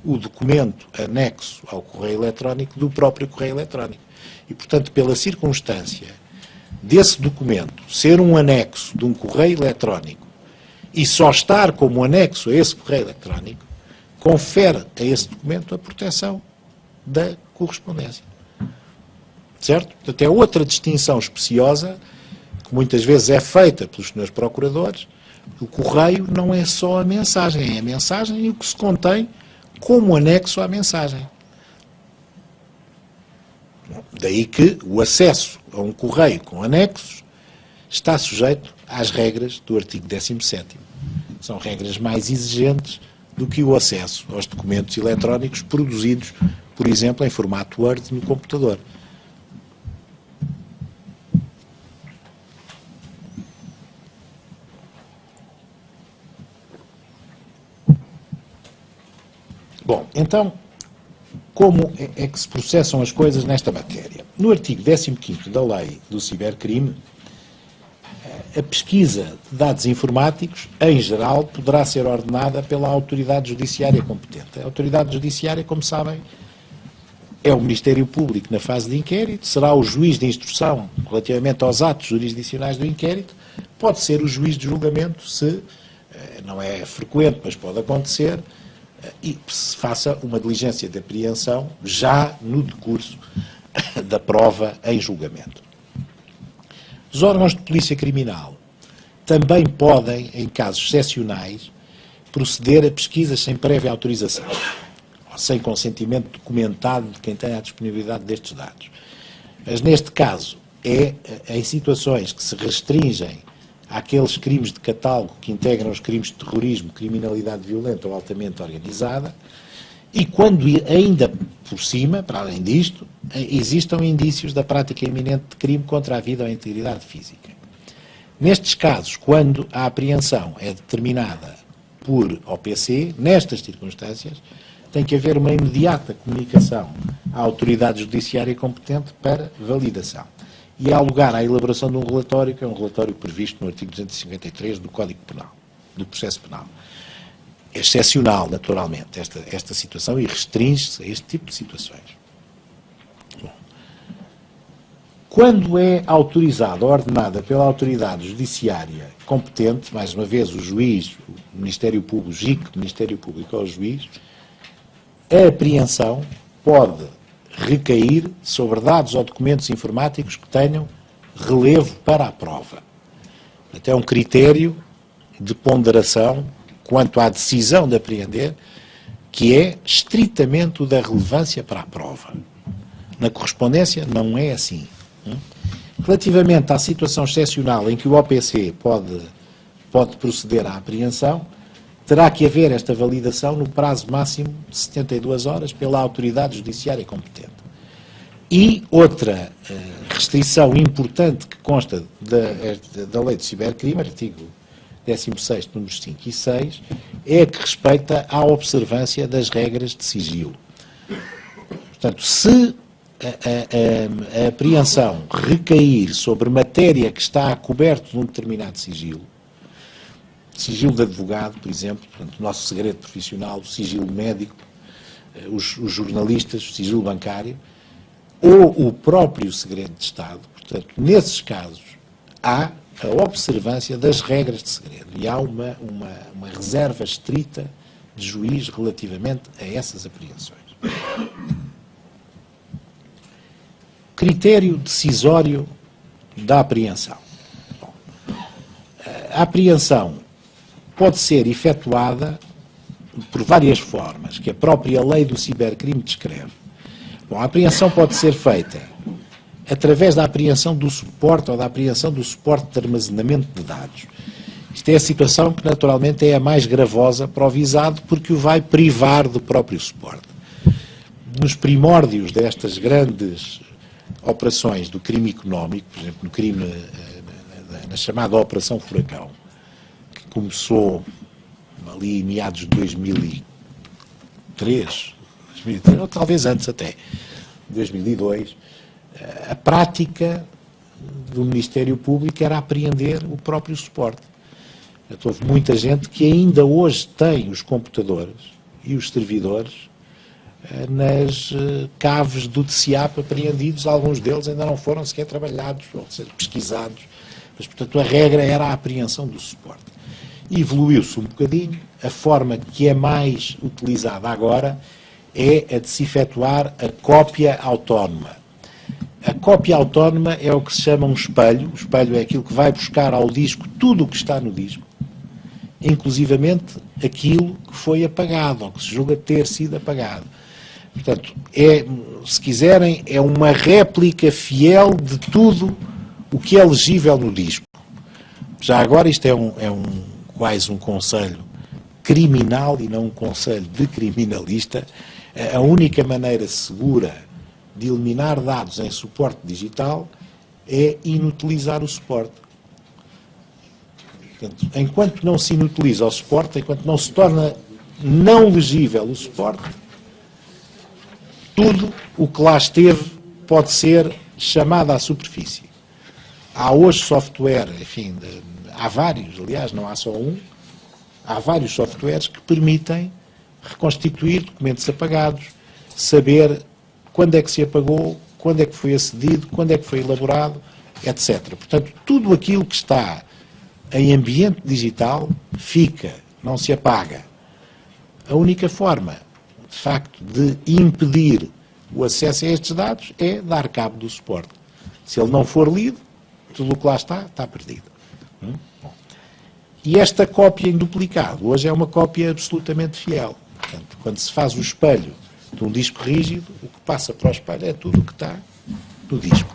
o documento anexo ao correio eletrónico do próprio correio eletrónico. E, portanto, pela circunstância desse documento ser um anexo de um correio eletrónico e só estar como anexo a esse correio eletrónico, confere a esse documento a proteção da correspondência. Certo? Portanto, é outra distinção especiosa que muitas vezes é feita pelos senhores procuradores. O correio não é só a mensagem, é a mensagem e o que se contém como anexo à mensagem. Daí que o acesso a um correio com anexos está sujeito às regras do artigo 17º. São regras mais exigentes do que o acesso aos documentos eletrónicos produzidos, por exemplo, em formato Word no computador. Bom, então, como é que se processam as coisas nesta matéria? No artigo 15º da Lei do Cibercrime, a pesquisa de dados informáticos, em geral, poderá ser ordenada pela autoridade judiciária competente. A autoridade judiciária, como sabem, é o Ministério Público na fase de inquérito, será o juiz de instrução relativamente aos atos jurisdicionais do inquérito, pode ser o juiz de julgamento, se não é frequente, mas pode acontecer, e se faça uma diligência de apreensão já no decurso da prova em julgamento. Os órgãos de polícia criminal também podem, em casos excepcionais, proceder a pesquisas sem prévia autorização, ou sem consentimento documentado de quem tem a disponibilidade destes dados. Mas neste caso é em situações que se restringem àqueles crimes de catálogo que integram os crimes de terrorismo, criminalidade violenta ou altamente organizada, e quando ainda por cima, para além disto, existam indícios da prática iminente de crime contra a vida ou a integridade física. Nestes casos, quando a apreensão é determinada por OPC, nestas circunstâncias, tem que haver uma imediata comunicação à autoridade judiciária competente para validação. E há lugar à elaboração de um relatório, que é um relatório previsto no artigo 253 do Código Penal, do Processo Penal. É excepcional, naturalmente, esta situação, e restringe-se a este tipo de situações. Bom. Quando é autorizada ou ordenada pela autoridade judiciária competente, mais uma vez o juiz, o Ministério Público, o JIC, o Ministério Público ou o juiz, a apreensão pode recair sobre dados ou documentos informáticos que tenham relevo para a prova. Até um critério de ponderação quanto à decisão de apreender, que é estritamente o da relevância para a prova. Na correspondência não é assim. Relativamente à situação excepcional em que o OPC pode proceder à apreensão, terá que haver esta validação no prazo máximo de 72 horas pela autoridade judiciária competente. E outra restrição importante que consta da Lei de Cibercrime, artigo 16, números 5 e 6, é a que respeita à observância das regras de sigilo. Portanto, se a apreensão recair sobre matéria que está coberta de um determinado sigilo de advogado, por exemplo, portanto, o nosso segredo profissional, o sigilo médico, os jornalistas, o sigilo bancário, ou o próprio segredo de Estado, portanto, nesses casos, há a observância das regras de segredo e há uma reserva estrita de juiz relativamente a essas apreensões. Critério decisório da apreensão. Bom, a apreensão pode ser efetuada por várias formas, que a própria lei do cibercrime descreve. Bom, a apreensão pode ser feita através da apreensão do suporte ou da apreensão do suporte de armazenamento de dados. Isto é a situação que naturalmente é a mais gravosa para o visado, porque o vai privar do próprio suporte. Nos primórdios destas grandes operações do crime económico, por exemplo, no crime, na chamada Operação Furacão, que começou ali em meados de 2003, ou talvez antes até, 2002, a prática do Ministério Público era apreender o próprio suporte. Houve muita gente que ainda hoje tem os computadores e os servidores nas caves do TCIAP apreendidos, alguns deles ainda não foram sequer trabalhados ou seja, pesquisados, mas, portanto, a regra era a apreensão do suporte. E evoluiu-se um bocadinho, a forma que é mais utilizada agora é a de se efetuar a cópia autónoma. A cópia autónoma é o que se chama um espelho. O espelho é aquilo que vai buscar ao disco tudo o que está no disco, inclusivamente aquilo que foi apagado, ou que se julga ter sido apagado. Portanto, se quiserem, é uma réplica fiel de tudo o que é legível no disco. Já agora isto é quase um conselho criminal e não um conselho de criminalista. A única maneira segura de eliminar dados em suporte digital é inutilizar o suporte. Portanto, enquanto não se inutiliza o suporte, enquanto não se torna não legível o suporte, tudo o que lá esteve pode ser chamado à superfície. Há hoje software, enfim, há vários, aliás, não há só um, há vários softwares que permitem reconstituir documentos apagados, saber quando é que se apagou, quando é que foi acedido, quando é que foi elaborado, etc. Portanto, tudo aquilo que está em ambiente digital fica, não se apaga. A única forma, de facto, de impedir o acesso a estes dados é dar cabo do suporte. Se ele não for lido, tudo o que lá está perdido. Bom. E esta cópia em duplicado, hoje é uma cópia absolutamente fiel. Portanto, quando se faz o espelho de um disco rígido, o que passa para o espelho é tudo o que está no disco.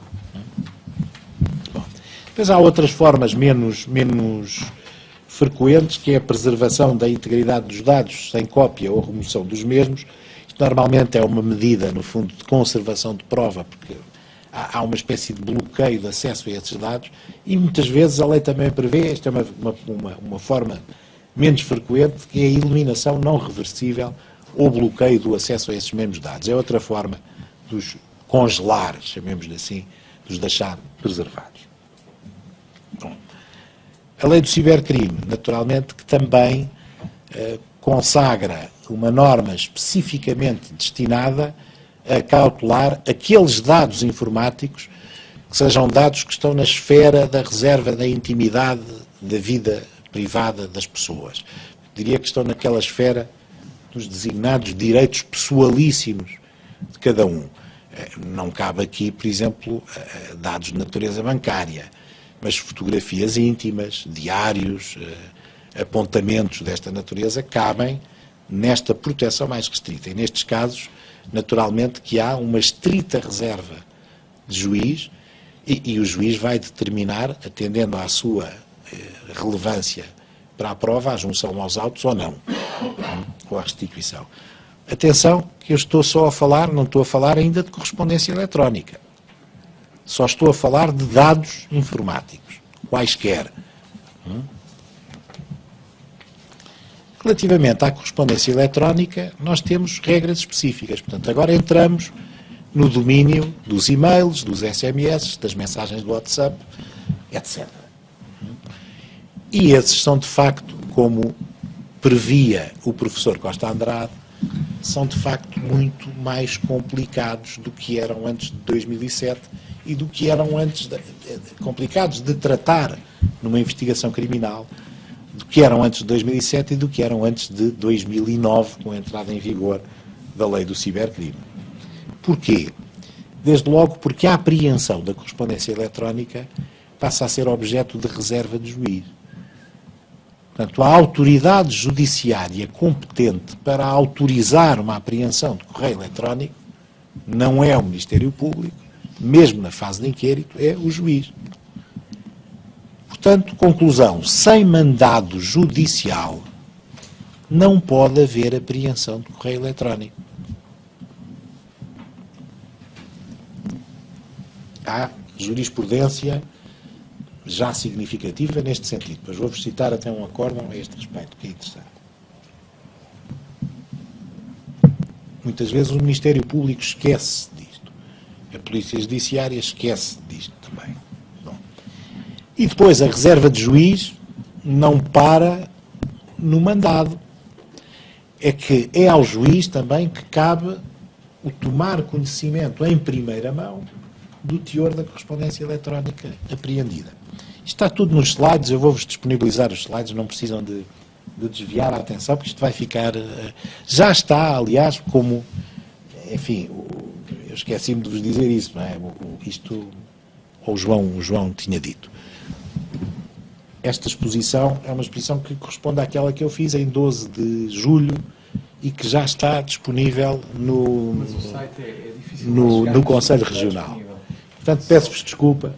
Bom. Depois há outras formas menos frequentes, que é a preservação da integridade dos dados sem cópia ou remoção dos mesmos. Isto normalmente é uma medida, no fundo, de conservação de prova, porque há uma espécie de bloqueio de acesso a esses dados e muitas vezes a lei também prevê, esta é uma forma menos frequente, que é a eliminação não reversível ou bloqueio do acesso a esses mesmos dados. É outra forma de os congelar, chamemos-lhe assim, de os deixar preservados. Bom, a lei do cibercrime, naturalmente, que também consagra uma norma especificamente destinada a cautelar aqueles dados informáticos que sejam dados que estão na esfera da reserva da intimidade da vida privada das pessoas. Diria que estão naquela esfera dos designados direitos pessoalíssimos de cada um. Não cabe aqui, por exemplo, dados de natureza bancária, mas fotografias íntimas, diários, apontamentos desta natureza cabem nesta proteção mais restrita. E nestes casos, naturalmente, que há uma estrita reserva de juiz e o juiz vai determinar, atendendo à sua relevância para a prova, a junção aos autos ou não, ou a restituição. Atenção, que eu estou só a falar, não estou a falar ainda de correspondência eletrónica. Só estou a falar de dados informáticos, quaisquer. Relativamente à correspondência eletrónica, nós temos regras específicas. Portanto, agora entramos no domínio dos e-mails, dos SMS, das mensagens do WhatsApp, etc. E esses são, de facto, como previa o professor Costa Andrade, são, de facto, muito mais complicados do que eram antes de 2007 e do que eram antes, complicados de tratar numa investigação criminal, do que eram antes de 2007 e do que eram antes de 2009, com a entrada em vigor da lei do cibercrime. Porquê? Desde logo porque a apreensão da correspondência eletrónica passa a ser objeto de reserva de juiz. Portanto, a autoridade judiciária competente para autorizar uma apreensão de correio eletrónico não é o Ministério Público, mesmo na fase de inquérito, é o juiz. Portanto, conclusão, sem mandado judicial não pode haver apreensão de correio eletrónico. Há jurisprudência já significativa neste sentido. Mas vou-vos citar até um acórdão a este respeito, que é interessante. Muitas vezes o Ministério Público esquece disto. A Polícia Judiciária esquece disto também. Bom. E depois a reserva de juiz não para no mandado. É que é ao juiz também que cabe o tomar conhecimento em primeira mão do teor da correspondência eletrónica apreendida. Isto está tudo nos slides, eu vou-vos disponibilizar os slides, não precisam de desviar a atenção, porque isto vai ficar... Já está, aliás, como... Enfim, eu esqueci-me de vos dizer isso, não é? Isto, ou o João tinha dito. Esta exposição é uma exposição que corresponde àquela que eu fiz em 12 de julho e que já está disponível no, Mas o site é difícil no Conselho Regional. Portanto, peço-vos desculpa.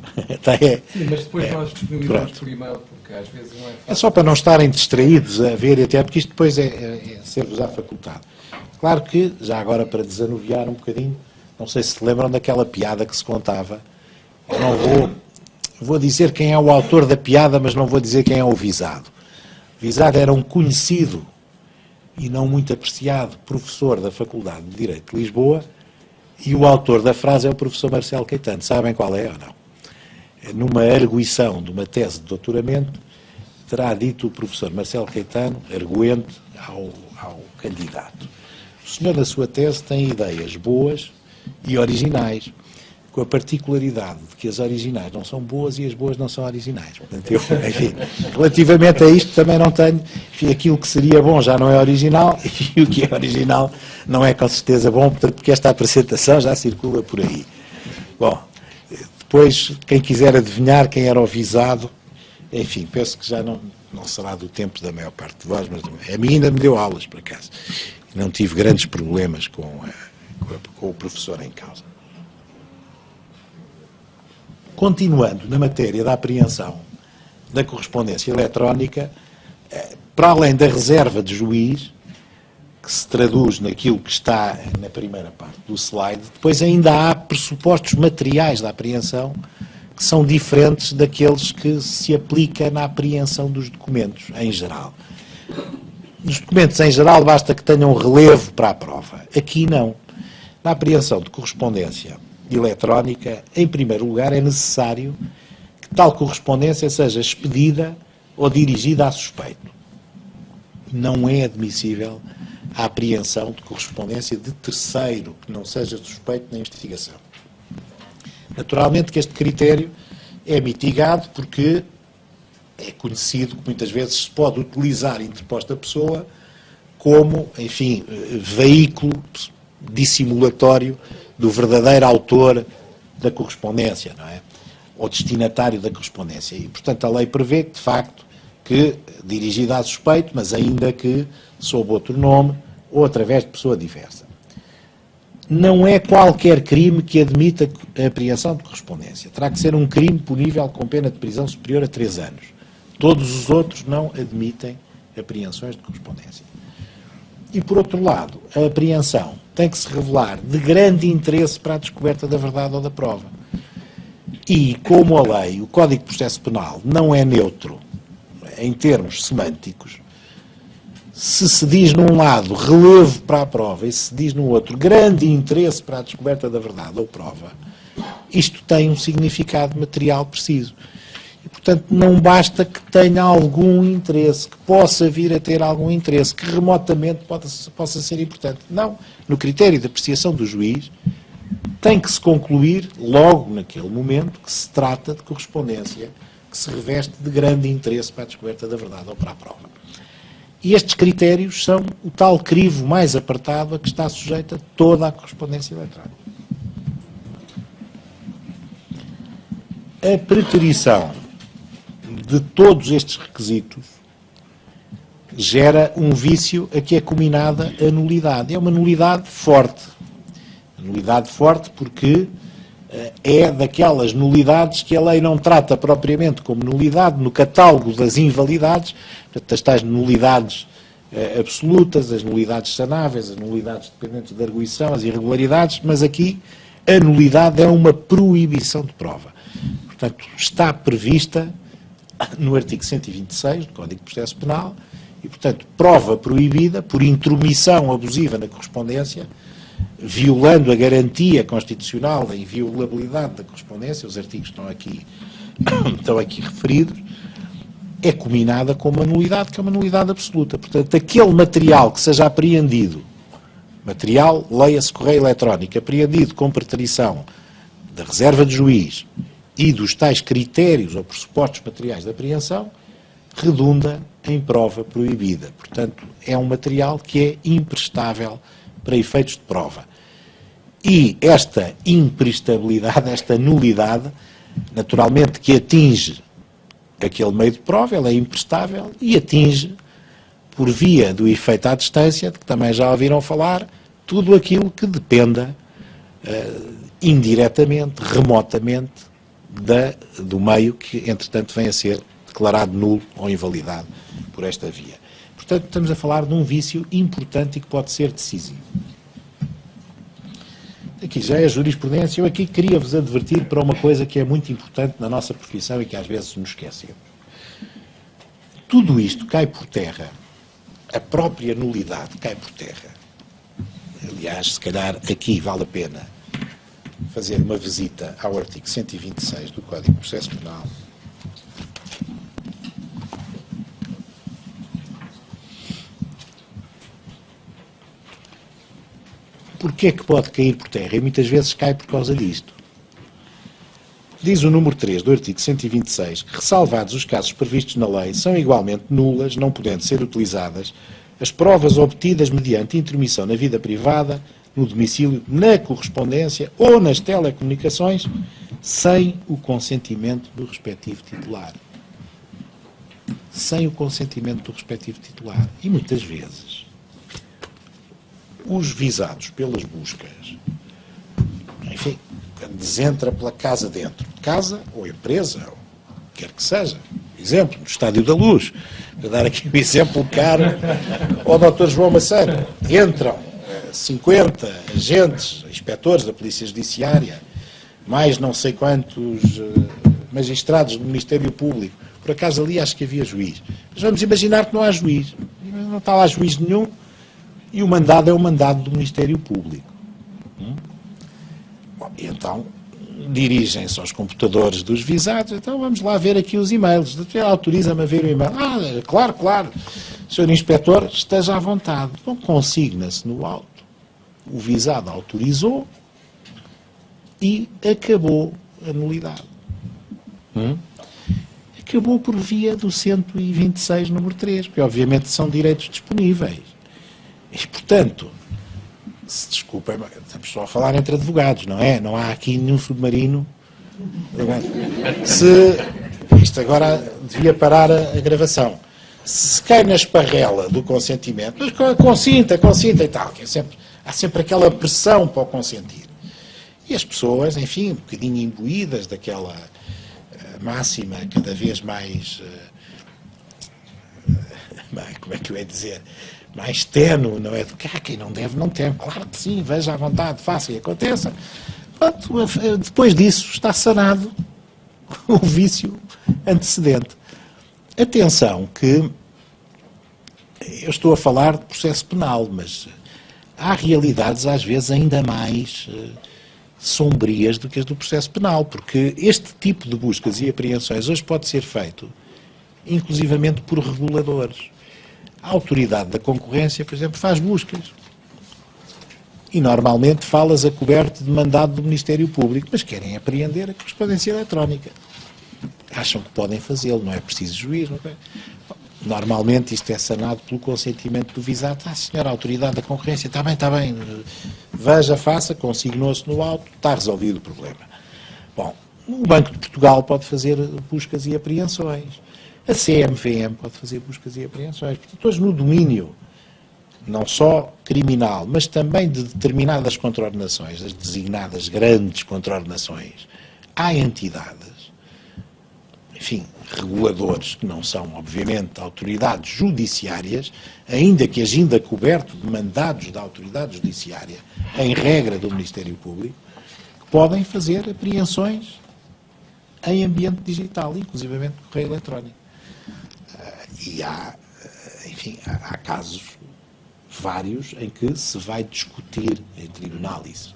Sim, mas depois nós disponibilizamos por e-mail, porque às vezes não é fácil. É só para não estarem distraídos a ver, até porque isto depois é ser-vos-á facultado. Claro que, já agora para desanuviar um bocadinho, não sei se se lembram daquela piada que se contava. Eu não vou dizer quem é o autor da piada, mas não vou dizer quem é o visado. O visado era um conhecido e não muito apreciado professor da Faculdade de Direito de Lisboa, e o autor da frase é o professor Marcelo Caetano. Sabem qual é ou não? Numa arguição de uma tese de doutoramento, terá dito o professor Marcelo Caetano, arguente ao candidato: o senhor, na sua tese, tem ideias boas e originais, com a particularidade de que as originais não são boas e as boas não são originais. Portanto, eu, enfim, relativamente a isto também não tenho, enfim, aquilo que seria bom já não é original e o que é original não é com certeza bom, portanto, porque esta apresentação já circula por aí. Bom, depois, quem quiser adivinhar quem era o visado, enfim, penso que já não será do tempo da maior parte de vós, mas a mim ainda me deu aulas, por acaso. Não tive grandes problemas com o professor em causa. Continuando na matéria da apreensão da correspondência eletrónica, para além da reserva de juiz, que se traduz naquilo que está na primeira parte do slide, depois ainda há pressupostos materiais da apreensão que são diferentes daqueles que se aplica na apreensão dos documentos, em geral. Nos documentos em geral basta que tenham relevo para a prova. Aqui não. Na apreensão de correspondência eletrónica, em primeiro lugar, é necessário que tal correspondência seja expedida ou dirigida a suspeito. Não é admissível a apreensão de correspondência de terceiro, que não seja suspeito na investigação. Naturalmente que este critério é mitigado porque é conhecido que muitas vezes se pode utilizar a interposta pessoa como, enfim, veículo dissimulatório do verdadeiro autor da correspondência, não é? Ou destinatário da correspondência. E, portanto, a lei prevê que, de facto, que dirigida a suspeito, mas ainda que sob outro nome ou através de pessoa diversa. Não é qualquer crime que admita a apreensão de correspondência. Terá que ser um crime punível com pena de prisão superior a 3 anos. Todos os outros não admitem apreensões de correspondência. E, por outro lado, a apreensão tem que se revelar de grande interesse para a descoberta da verdade ou da prova. E, como a lei, o Código de Processo Penal, não é neutro em termos semânticos, se diz num lado relevo para a prova e se diz no outro grande interesse para a descoberta da verdade ou prova, isto tem um significado material preciso. E, portanto, não basta que tenha algum interesse, que possa vir a ter algum interesse, que remotamente possa ser importante. Não. No critério de apreciação do juiz, tem que se concluir, logo naquele momento, que se trata de correspondência que se reveste de grande interesse para a descoberta da verdade ou para a prova. E estes critérios são o tal crivo mais apertado a que está sujeita toda a correspondência eletrónica. A preterição de todos estes requisitos gera um vício a que é combinada a nulidade. É uma nulidade forte. Nulidade forte porque é daquelas nulidades que a lei não trata propriamente como nulidade no catálogo das invalidades, portanto, as tais nulidades absolutas, as nulidades sanáveis, as nulidades dependentes da arguição, as irregularidades, mas aqui a nulidade é uma proibição de prova. Portanto, está prevista no artigo 126 do Código de Processo Penal e, portanto, prova proibida por intromissão abusiva na correspondência, violando a garantia constitucional da inviolabilidade da correspondência, os artigos estão aqui referidos, é combinada com uma nulidade que é uma nulidade absoluta. Portanto, aquele material que seja apreendido, material, leia-se correio eletrónico, apreendido com preterição da reserva de juiz e dos tais critérios ou pressupostos materiais de apreensão, redunda em prova proibida. Portanto, é um material que é imprestável para efeitos de prova. E esta imprestabilidade, esta nulidade, naturalmente que atinge aquele meio de prova, ela é imprestável e atinge, por via do efeito à distância, de que também já ouviram falar, tudo aquilo que dependa indiretamente, remotamente, do meio que, entretanto, vem a ser declarado nulo ou invalidado por esta via. Portanto, estamos a falar de um vício importante e que pode ser decisivo. Aqui já é a jurisprudência. Eu aqui queria vos advertir para uma coisa que é muito importante na nossa profissão e que às vezes nos esquecemos. Tudo isto cai por terra. A própria nulidade cai por terra. Aliás, se calhar aqui vale a pena fazer uma visita ao artigo 126 do Código de Processo Penal. Porquê é que pode cair por terra? E muitas vezes cai por causa disto. Diz o número 3 do artigo 126 que, ressalvados os casos previstos na lei, são igualmente nulas, não podendo ser utilizadas, as provas obtidas mediante intromissão na vida privada, no domicílio, na correspondência ou nas telecomunicações, sem o consentimento do respectivo titular. Sem o consentimento do respectivo titular. E muitas vezes os visados pelas buscas, enfim, desentra pela casa dentro. Casa ou empresa, ou quer que seja. Exemplo, no Estádio da Luz. Para dar aqui um exemplo caro ao Dr. João Massano. Entram 50 agentes, inspectores da Polícia Judiciária, mais não sei quantos magistrados do Ministério Público, Por acaso ali acho que havia juiz. Mas vamos imaginar que não há juiz. Não está lá juiz nenhum e o mandado é o mandado do Ministério Público. Bom, e então dirigem-se aos computadores dos visados. Então vamos lá ver aqui os e-mails. Autoriza-me a ver o e-mail. Claro, claro. Senhor Inspetor, esteja à vontade. Então consigna-se no auto. O visado autorizou e acabou a nulidade. Acabou por via do 126, número 3, porque obviamente são direitos disponíveis. E, portanto, se desculpem, estamos só a falar entre advogados, não é? Não há aqui nenhum submarino. Isto agora devia parar a gravação. Se cai na esparrela do consentimento, mas consinta e tal, que há sempre aquela pressão para o consentir. E as pessoas, enfim, um bocadinho imbuídas daquela máxima cada vez mais, como é que eu ia dizer, mais ténue, não é? De que quem não deve, não teme. Claro que sim, veja à vontade, faça e aconteça. Pronto, depois disso está sanado o vício antecedente. Atenção que eu estou a falar de processo penal, mas há realidades às vezes ainda mais sombrias do que as do processo penal, porque este tipo de buscas e apreensões hoje pode ser feito inclusivamente por reguladores. A autoridade da concorrência, por exemplo, faz buscas. E normalmente fala-as a coberto de mandado do Ministério Público, mas querem apreender a correspondência eletrónica. Acham que podem fazê-lo, não é preciso juiz. Não é? Normalmente isto é sanado pelo consentimento do visado. Senhora autoridade da concorrência, está bem, veja, faça, consignou-se no auto, está resolvido o problema. Bom, o Banco de Portugal pode fazer buscas e apreensões. A CMVM pode fazer buscas e apreensões. Portanto, hoje no domínio, não só criminal, mas também de determinadas contraordenações, as designadas grandes contraordenações, há entidades, enfim, reguladores, que não são, obviamente, autoridades judiciárias, ainda que agindo a coberto de mandados da autoridade judiciária, em regra do Ministério Público, que podem fazer apreensões em ambiente digital, inclusivamente correio eletrónico. E há casos vários em que se vai discutir em tribunal isso.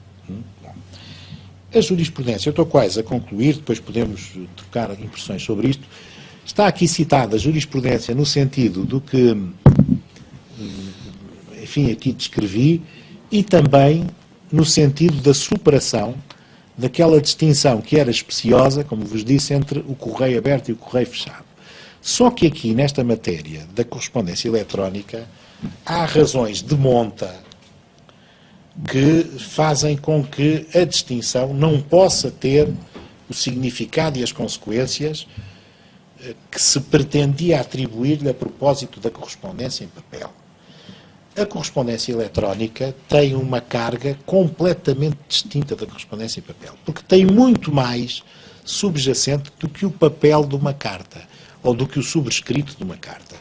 A jurisprudência, eu estou quase a concluir, depois podemos trocar impressões sobre isto. Está aqui citada a jurisprudência no sentido do que, enfim, aqui descrevi, e também no sentido da superação daquela distinção que era especiosa, como vos disse, entre o correio aberto e o correio fechado. Só que aqui, nesta matéria da correspondência eletrónica, há razões de monta que fazem com que a distinção não possa ter o significado e as consequências que se pretendia atribuir-lhe a propósito da correspondência em papel. A correspondência eletrónica tem uma carga completamente distinta da correspondência em papel, porque tem muito mais subjacente do que o papel de uma carta, ou do que o subscrito de uma carta.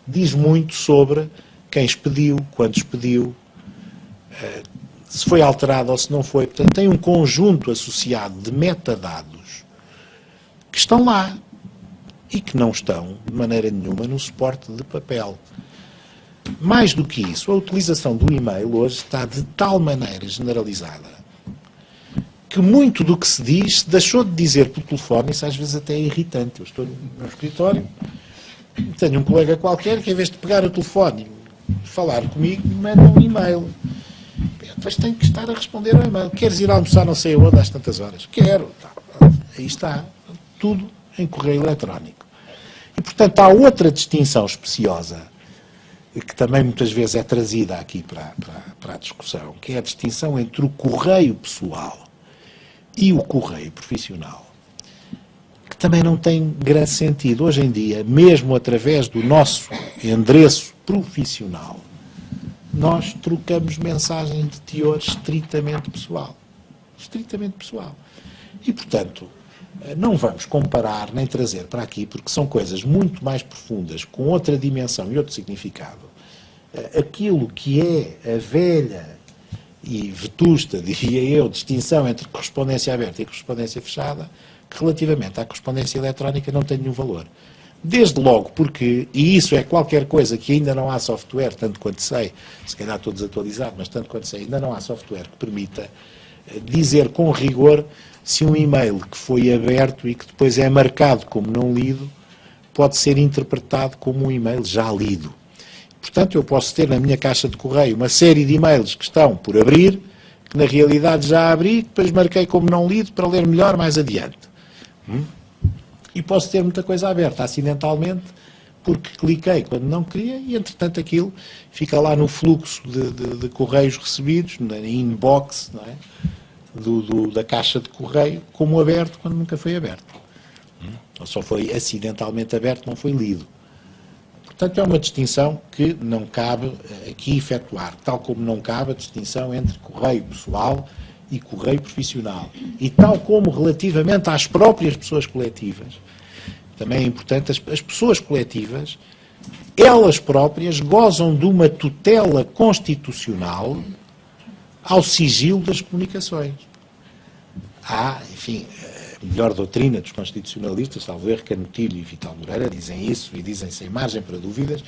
Diz muito sobre quem expediu, quando expediu, se foi alterado ou se não foi. Portanto, tem um conjunto associado de metadados que estão lá e que não estão, de maneira nenhuma, no suporte de papel. Mais do que isso, a utilização do e-mail hoje está de tal maneira generalizada que muito do que se diz deixou de dizer por telefone. Isso às vezes até é irritante. Eu estou no meu escritório, tenho um colega qualquer que, em vez de pegar o telefone e falar comigo, me manda um e-mail. Depois tenho que estar a responder ao e-mail. Queres ir almoçar não sei aonde às tantas horas? Quero. Aí está. Tudo em correio eletrónico. E, portanto, há outra distinção especiosa que também muitas vezes é trazida aqui para a discussão, que é a distinção entre o correio pessoal e o correio profissional, que também não tem grande sentido. Hoje em dia, mesmo através do nosso endereço profissional, nós trocamos mensagens de teor estritamente pessoal. Estritamente pessoal. E, portanto, não vamos comparar nem trazer para aqui, porque são coisas muito mais profundas, com outra dimensão e outro significado, aquilo que é a velha e vetusta, diria eu, distinção entre correspondência aberta e correspondência fechada, que relativamente à correspondência eletrónica não tem nenhum valor. Desde logo porque, e isso é qualquer coisa que ainda não há software, tanto quanto sei, se calhar estou desatualizado, mas tanto quanto sei, ainda não há software que permita dizer com rigor se um e-mail que foi aberto e que depois é marcado como não lido pode ser interpretado como um e-mail já lido. Portanto, eu posso ter na minha caixa de correio uma série de e-mails que estão por abrir, que na realidade já abri, depois marquei como não lido para ler melhor mais adiante. E posso ter muita coisa aberta acidentalmente, porque cliquei quando não queria e, entretanto, aquilo fica lá no fluxo de correios recebidos, na inbox, não é? Da caixa de correio, como aberto quando nunca foi aberto. Ou só foi acidentalmente aberto, não foi lido. Portanto, é uma distinção que não cabe aqui efetuar, tal como não cabe a distinção entre correio pessoal e correio profissional. E tal como relativamente às próprias pessoas coletivas, também é importante, as pessoas coletivas, elas próprias gozam de uma tutela constitucional ao sigilo das comunicações. Há, enfim, a melhor doutrina dos constitucionalistas, salvo erro, Canutilho e Vital Moreira, dizem isso e dizem sem margem para dúvidas,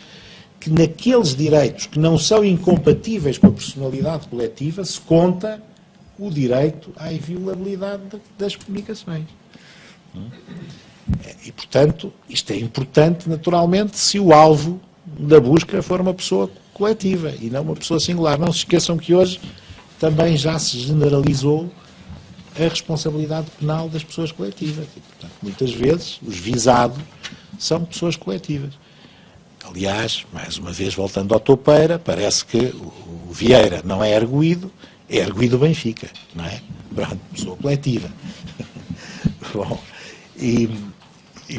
que naqueles direitos que não são incompatíveis com a personalidade coletiva se conta o direito à inviolabilidade das comunicações. E, portanto, isto é importante, naturalmente, se o alvo da busca for uma pessoa coletiva e não uma pessoa singular. Não se esqueçam que hoje também já se generalizou a responsabilidade penal das pessoas coletivas. E, portanto, muitas vezes, os visados são pessoas coletivas. Aliás, mais uma vez, voltando ao Toupeira, parece que o Vieira não é arguido, é arguido o Benfica, não é? Pronto, pessoa coletiva. Bom, e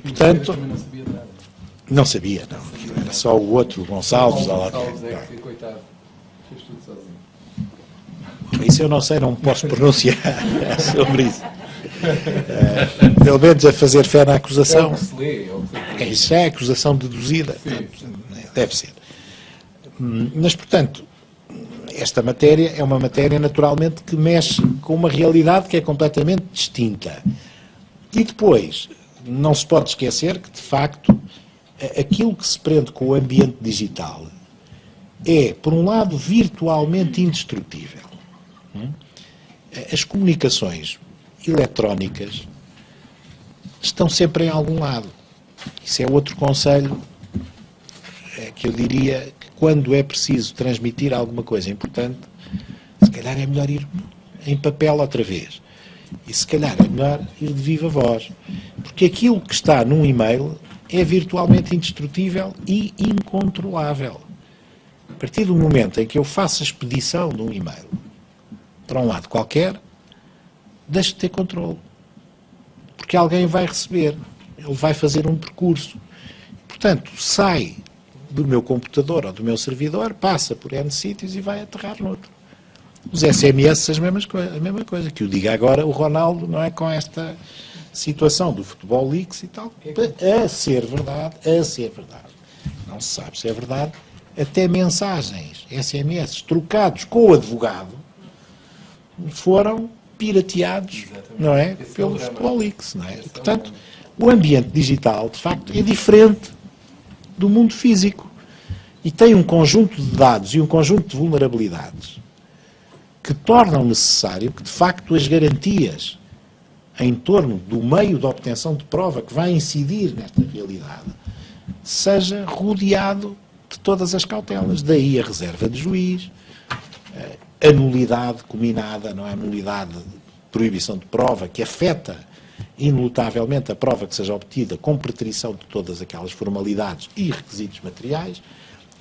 portanto... Também não sabia nada. Não sabia, não. Era só o outro, o Gonçalves. Gonçalves é que, coitado, fez tudo sozinho. Isso eu não sei, não posso pronunciar sobre isso. Pelo menos a fazer fé na acusação. É o que se lê, é o que se lê. Isso é acusação deduzida. Sim. Deve ser. Mas, portanto, esta matéria é uma matéria naturalmente que mexe com uma realidade que é completamente distinta. E depois, não se pode esquecer que, de facto, aquilo que se prende com o ambiente digital é, por um lado, virtualmente indestrutível. As comunicações eletrónicas estão sempre em algum lado. Isso é outro conselho que eu diria que quando é preciso transmitir alguma coisa importante, se calhar é melhor ir em papel outra vez. E se calhar é melhor ir de viva voz. Porque aquilo que está num e-mail é virtualmente indestrutível e incontrolável. A partir do momento em que eu faço a expedição de um e-mail para um lado qualquer, deixo de ter controle. Porque alguém vai receber. Ele vai fazer um percurso. Portanto, sai do meu computador ou do meu servidor, passa por N sítios e vai aterrar noutro. Os SMS, a mesma coisa. Que o diga agora o Ronaldo, não é, com esta situação do Futebol Leaks e tal. A ser verdade. Não se sabe se é verdade. Até mensagens, SMS, trocados com o advogado, foram pirateados, não é, pelo Futebol Leaks, não é? E, portanto, o ambiente digital, de facto, é diferente do mundo físico e tem um conjunto de dados e um conjunto de vulnerabilidades que tornam necessário que, de facto, as garantias em torno do meio de obtenção de prova que vai incidir nesta realidade seja rodeado de todas as cautelas. Daí a reserva de juiz, a nulidade combinada, não é? A nulidade de proibição de prova que afeta inelutavelmente a prova que seja obtida com preterição de todas aquelas formalidades e requisitos materiais.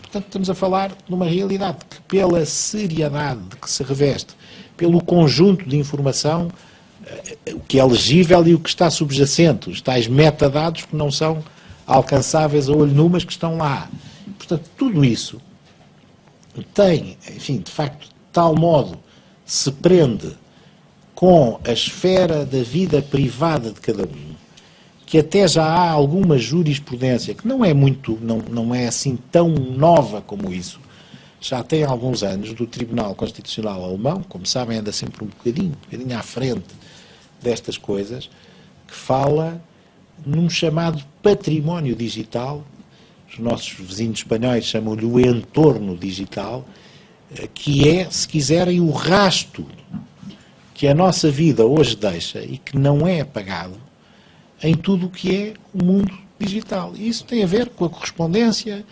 Portanto, estamos a falar de uma realidade que, pela seriedade de que se reveste, pelo conjunto de informação, o que é legível e o que está subjacente, os tais metadados que não são alcançáveis a olho nu, mas que estão lá. Portanto, tudo isso tem, enfim, de facto, de tal modo se prende com a esfera da vida privada de cada um, que até já há alguma jurisprudência, que não é muito, não é assim tão nova como isso, já tem alguns anos, do Tribunal Constitucional Alemão, como sabem, anda sempre um bocadinho à frente destas coisas, que fala num chamado património digital, os nossos vizinhos espanhóis chamam-lhe o entorno digital, que é, se quiserem, o rasto que a nossa vida hoje deixa e que não é apagado em tudo o que é o mundo digital. E isso tem a ver com a correspondência,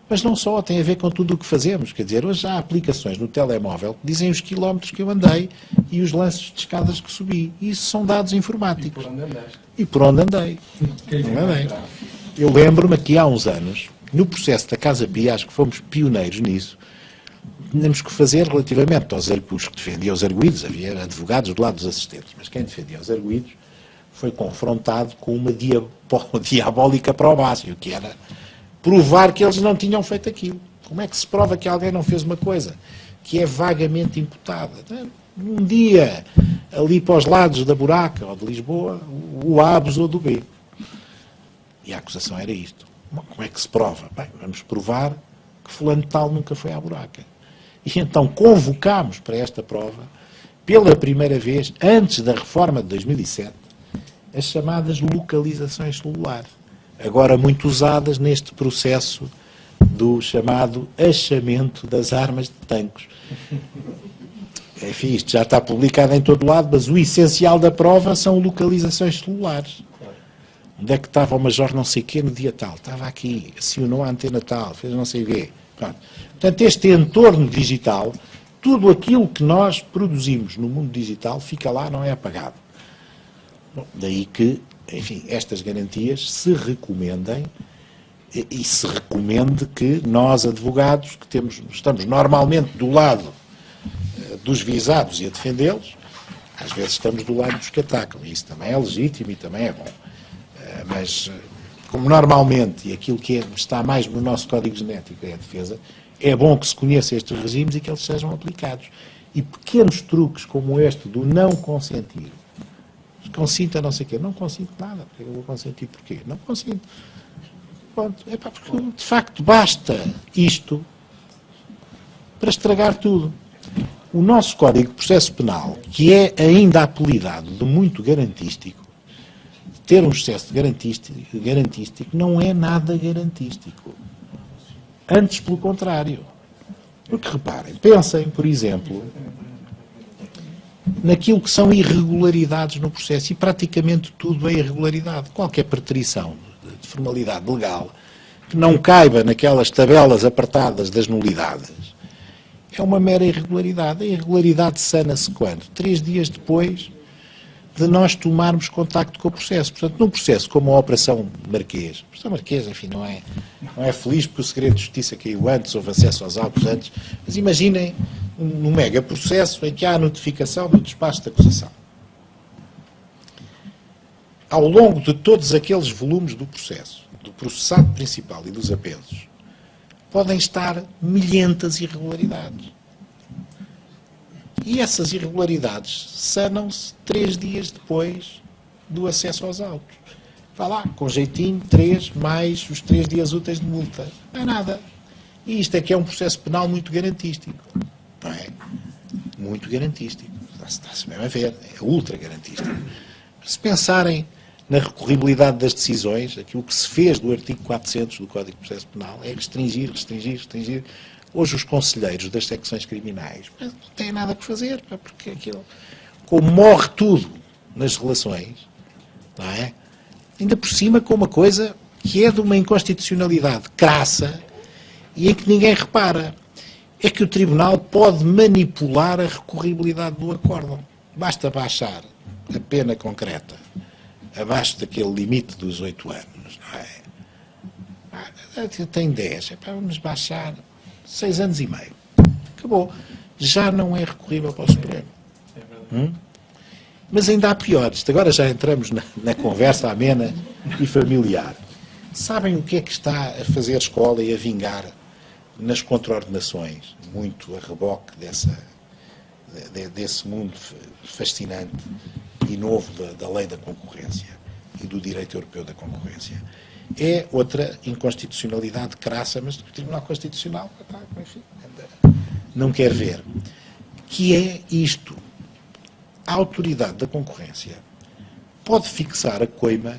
mas não só, tem a ver com tudo o que fazemos. Quer dizer, hoje há aplicações no telemóvel que dizem os quilómetros que eu andei e os lances de escadas que subi. E isso são dados informáticos. E por onde andaste? E por onde andei. Não andei. Eu lembro-me que há uns anos, no processo da Casa Pia, acho que fomos pioneiros nisso, tínhamos que fazer relativamente aos arguidos, que defendiam os arguidos, havia advogados do lado dos assistentes, mas quem defendia os arguidos foi confrontado com uma diabólica probácio, que era provar que eles não tinham feito aquilo. Como é que se prova que alguém não fez uma coisa que é vagamente imputada? Um dia, ali para os lados da Buraca ou de Lisboa, o A abusou do B. E a acusação era isto. Como é que se prova? Bem, vamos provar que fulano de tal nunca foi à Buraca. E então convocámos para esta prova, pela primeira vez, antes da reforma de 2007, as chamadas localizações celulares, agora muito usadas neste processo do chamado achamento das armas de tanques. Enfim, isto já está publicado em todo lado, mas o essencial da prova são localizações celulares. Onde é que estava o major não sei quê no dia tal? Estava aqui, acionou a antena tal, fez não sei o quê. Portanto, este entorno digital, tudo aquilo que nós produzimos no mundo digital fica lá, não é apagado. Bom, daí que, enfim, estas garantias se recomendem e se recomende que nós, advogados, que estamos normalmente do lado dos visados e a defendê-los, às vezes estamos do lado dos que atacam. E isso também é legítimo e também é bom. Mas, como normalmente, e aquilo que está mais no nosso código genético é a defesa, é bom que se conheça estes regimes e que eles sejam aplicados. E pequenos truques como este do não consentir, consinta não sei o quê, não consinto nada, eu vou consentir porquê? Não consinto. Pronto, porque de facto basta isto para estragar tudo. O nosso Código de Processo Penal, que é ainda apelidado de muito garantístico, ter um excesso de garantístico não é nada garantístico. Antes, pelo contrário. Porque, reparem, pensem, por exemplo, naquilo que são irregularidades no processo, e praticamente tudo é irregularidade. Qualquer preterição de formalidade legal que não caiba naquelas tabelas apertadas das nulidades é uma mera irregularidade. A irregularidade sana-se quando? 3 dias depois de nós tomarmos contacto com o processo. Portanto, num processo como a Operação Marquês, a Operação Marquês, enfim, não é feliz porque o segredo de justiça caiu antes, houve acesso aos autos antes, mas imaginem um mega processo em que há a notificação do despacho de acusação. Ao longo de todos aqueles volumes do processo, do processado principal e dos apesos, podem estar milhentas irregularidades. E essas irregularidades sanam-se 3 dias depois do acesso aos autos. Vá lá, com jeitinho, 3 mais os 3 dias úteis de multa. Não é nada. E isto é que é um processo penal muito garantístico. Não é? Muito garantístico. Está-se mesmo a ver. É ultra garantístico. Se pensarem na recorribilidade das decisões, aquilo que se fez do artigo 400 do Código de Processo Penal é restringir. Hoje os conselheiros das secções criminais não têm nada que fazer, porque aquilo, como morre tudo nas relações, não é? Ainda por cima com uma coisa que é de uma inconstitucionalidade crassa e em que ninguém repara. É que o Tribunal pode manipular a recorribilidade do acórdão. Basta baixar a pena concreta abaixo daquele limite dos 8 anos, não é? Tem 10, vamos baixar 6 anos e meio. Acabou. Já não é recorrível para o Supremo. Mas ainda há piores. Agora já entramos na conversa amena e familiar. Sabem o que é que está a fazer escola e a vingar nas contraordenações? Muito a reboque desse mundo fascinante e novo da lei da concorrência e do direito europeu da concorrência. É outra inconstitucionalidade crassa, mas o Tribunal Constitucional enfim, não quer ver. Que é isto. A autoridade da concorrência pode fixar a coima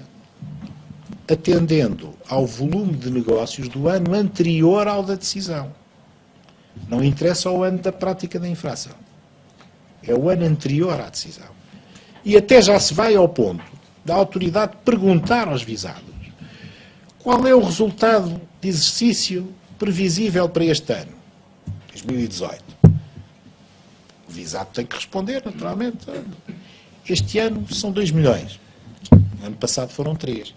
atendendo ao volume de negócios do ano anterior ao da decisão. Não interessa o ano da prática da infração. É o ano anterior à decisão. E até já se vai ao ponto da autoridade perguntar aos visados qual é o resultado de exercício previsível para este ano, 2018. O visado tem que responder, naturalmente. Este ano são 2 milhões. Ano passado foram 3.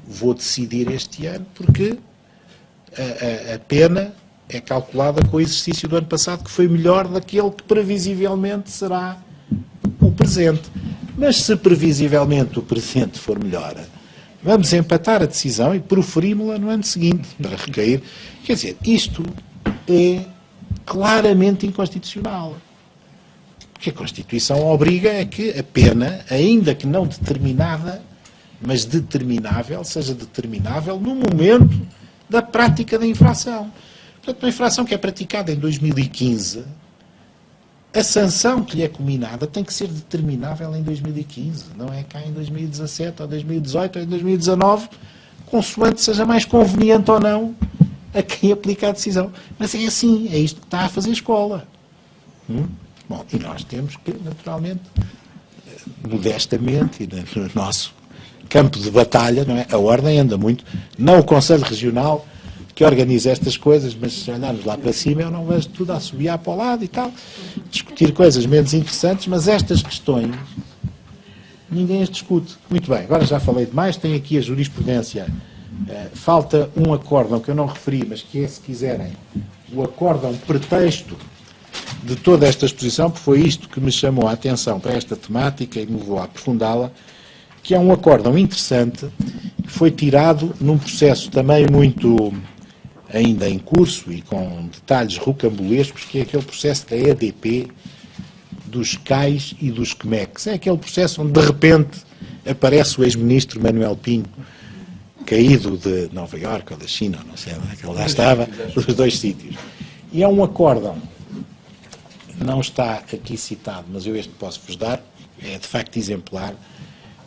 Vou decidir este ano porque a pena é calculada com o exercício do ano passado, que foi melhor daquele que previsivelmente será o presente. Mas se previsivelmente o presente for melhor, vamos empatar a decisão e proferimos-la no ano seguinte, para recair. Quer dizer, isto é claramente inconstitucional. Porque a Constituição obriga a que a pena, ainda que não determinada, mas determinável, seja determinável no momento da prática da infração. Portanto, uma infração que é praticada em 2015, a sanção que lhe é cominada tem que ser determinável em 2015, não é cá em 2017, ou 2018, ou em 2019, consoante seja mais conveniente ou não a quem aplica a decisão. Mas é assim, é isto que está a fazer escola. Bom, e nós temos que, naturalmente, modestamente, e no nosso campo de batalha, não é? A ordem anda muito, não o Conselho Regional que organiza estas coisas, mas se olharmos lá para cima eu não vejo tudo a assobiar para o lado e tal, discutir coisas menos interessantes, mas estas questões ninguém as discute. Muito bem, agora já falei demais, tenho aqui a jurisprudência. Falta um acórdão que eu não referi, mas que é, se quiserem, o acórdão pretexto de toda esta exposição, porque foi isto que me chamou a atenção para esta temática e me levou a aprofundá-la, que é um acórdão interessante, que foi tirado num processo também muito ainda em curso e com detalhes rocambolescos, que é aquele processo da EDP, dos CAIs e dos CMECs. É aquele processo onde, de repente, aparece o ex-ministro Manuel Pinho, caído de Nova Iorque ou da China, não sei onde é que ele lá estava, dos 2 sítios. E é um acórdão, não está aqui citado, mas eu este posso-vos dar, é de facto exemplar,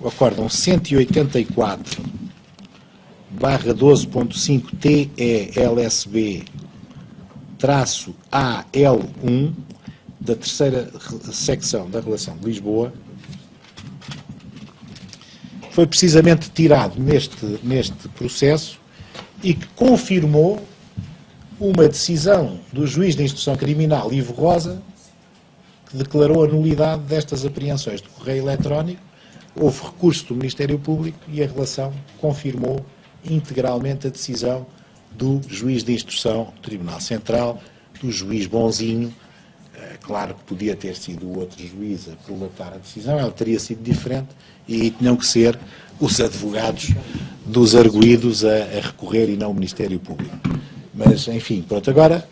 o acórdão 184/12.5 TELSB-AL1 da 3ª secção da Relação de Lisboa, foi precisamente tirado neste processo e que confirmou uma decisão do juiz de instrução criminal Ivo Rosa, que declarou a nulidade destas apreensões de correio eletrónico. Houve recurso do Ministério Público e a relação confirmou integralmente a decisão do juiz de instrução do Tribunal Central, do juiz Bonzinho. Claro que podia ter sido o outro juiz a prolatar a decisão, ela teria sido diferente e aí tinham que ser os advogados dos arguidos a recorrer e não o Ministério Público. Mas, enfim, pronto, agora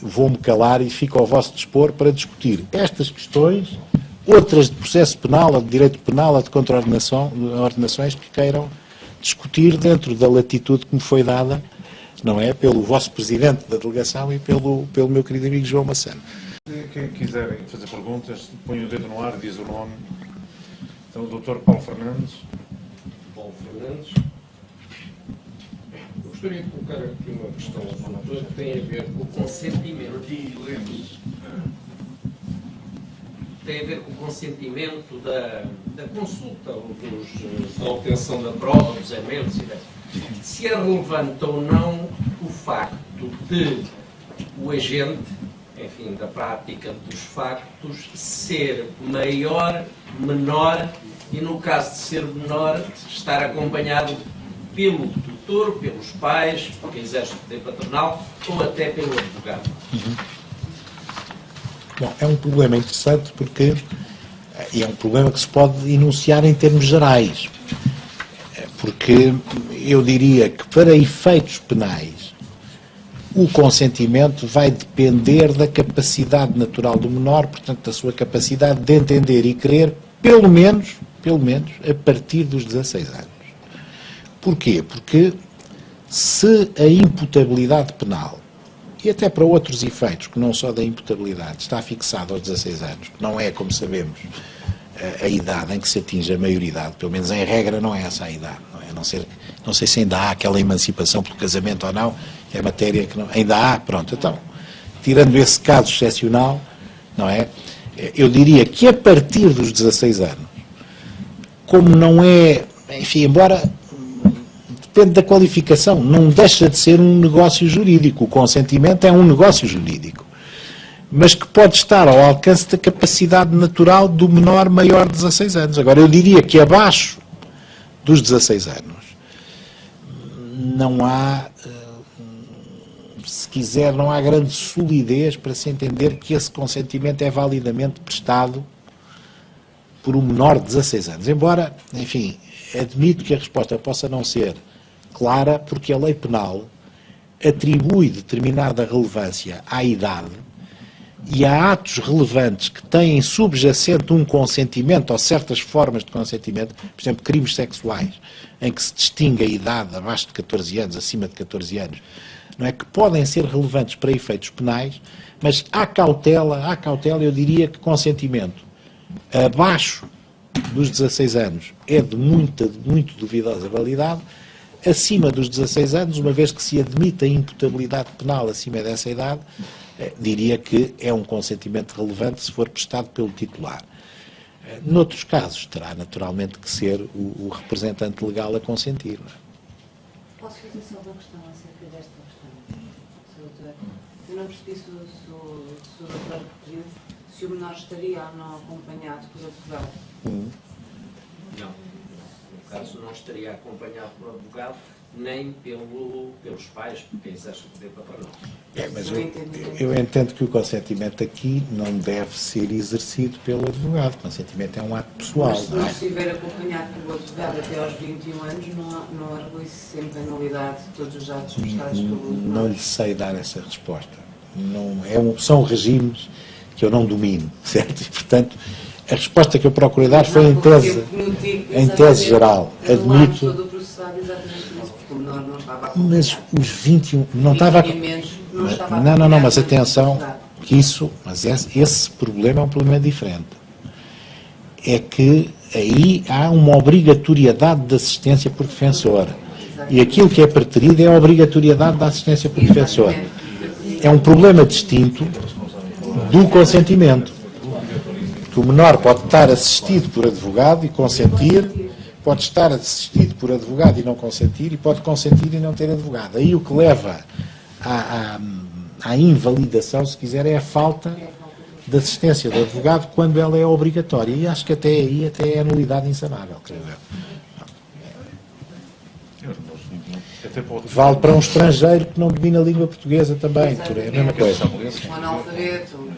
vou-me calar e fico ao vosso dispor para discutir estas questões, outras de processo penal, ou de direito penal, ou de contraordenações que queiram discutir dentro da latitude que me foi dada, não é? Pelo vosso presidente da delegação e pelo meu querido amigo João Massano. Quem quiserem fazer perguntas, põe o dedo no ar, diz o nome. Então, o Dr. Paulo Fernandes. Paulo Fernandes. Eu gostaria de colocar aqui uma questão ao doutor que tem a ver com o consentimento. Tem a ver com o consentimento da consulta, da obtenção da prova, dos elementos e se é relevante ou não o facto de o agente, enfim, da prática dos factos, ser maior, menor e, no caso de ser menor, estar acompanhado pelo tutor, pelos pais, por quem exerce o poder paternal ou até pelo advogado. Bom, é um problema interessante porque é um problema que se pode enunciar em termos gerais. Porque eu diria que para efeitos penais o consentimento vai depender da capacidade natural do menor, portanto da sua capacidade de entender e querer, pelo menos, a partir dos 16 anos. Porquê? Porque se a imputabilidade penal, e até para outros efeitos, que não só da imputabilidade, está fixada aos 16 anos, não é, como sabemos, a idade em que se atinge a maioridade, pelo menos em regra não é essa a idade, não é? Não sei se ainda há aquela emancipação pelo casamento ou não, é matéria que não, ainda há, pronto, então, tirando esse caso excepcional, não é? Eu diria que a partir dos 16 anos, como não é, enfim, embora depende da qualificação, não deixa de ser um negócio jurídico, o consentimento é um negócio jurídico, mas que pode estar ao alcance da capacidade natural do menor maior de 16 anos. Agora, eu diria que abaixo dos 16 anos não há, se quiser, não há grande solidez para se entender que esse consentimento é validamente prestado por um menor de 16 anos. Embora, enfim, admito que a resposta possa não ser clara, porque a lei penal atribui determinada relevância à idade e há atos relevantes que têm subjacente um consentimento ou certas formas de consentimento, por exemplo, crimes sexuais, em que se distingue a idade abaixo de 14 anos, acima de 14 anos, não é, que podem ser relevantes para efeitos penais, mas há cautela, eu diria que consentimento abaixo dos 16 anos é de muito duvidosa validade, acima dos 16 anos, uma vez que se admite a imputabilidade penal acima dessa idade, diria que é um consentimento relevante se for prestado pelo titular. Noutros casos, terá naturalmente que ser o representante legal a consentir. Não é? Posso fazer só uma questão acerca desta questão, Sr. Doutor? Eu não percebi se o doutor pediu se o menor estaria ou não acompanhado por advogado. Não. No caso, não estaria acompanhado por advogado, nem pelos pais, porque exerce o poder patronal. Mas eu entendo que o consentimento aqui não deve ser exercido pelo advogado. O consentimento é um ato pessoal. Mas se não estiver acompanhado pelo advogado até aos 21 anos, não argui-se sempre a nulidade de todos os atos prestados pelo advogado? Não lhe sei dar essa resposta. São regimes que eu não domino, certo? E, portanto, a resposta que eu procurei dar foi em tese geral. Admito. Mas os 21 não estava. Não, mas atenção, que esse problema é um problema diferente. É que aí há uma obrigatoriedade de assistência por defensor. E aquilo que é preterido é a obrigatoriedade da assistência por defensor. É um problema distinto do consentimento. Que o menor pode estar assistido por advogado e consentir, pode estar assistido por advogado e não consentir, e pode consentir e não ter advogado. Aí o que leva à invalidação, se quiser, é a falta de assistência do advogado quando ela é obrigatória. E acho que até aí é a nulidade insanável, creio eu. Vale para um estrangeiro que não domina a língua portuguesa também, é a mesma coisa. Um analfabeto.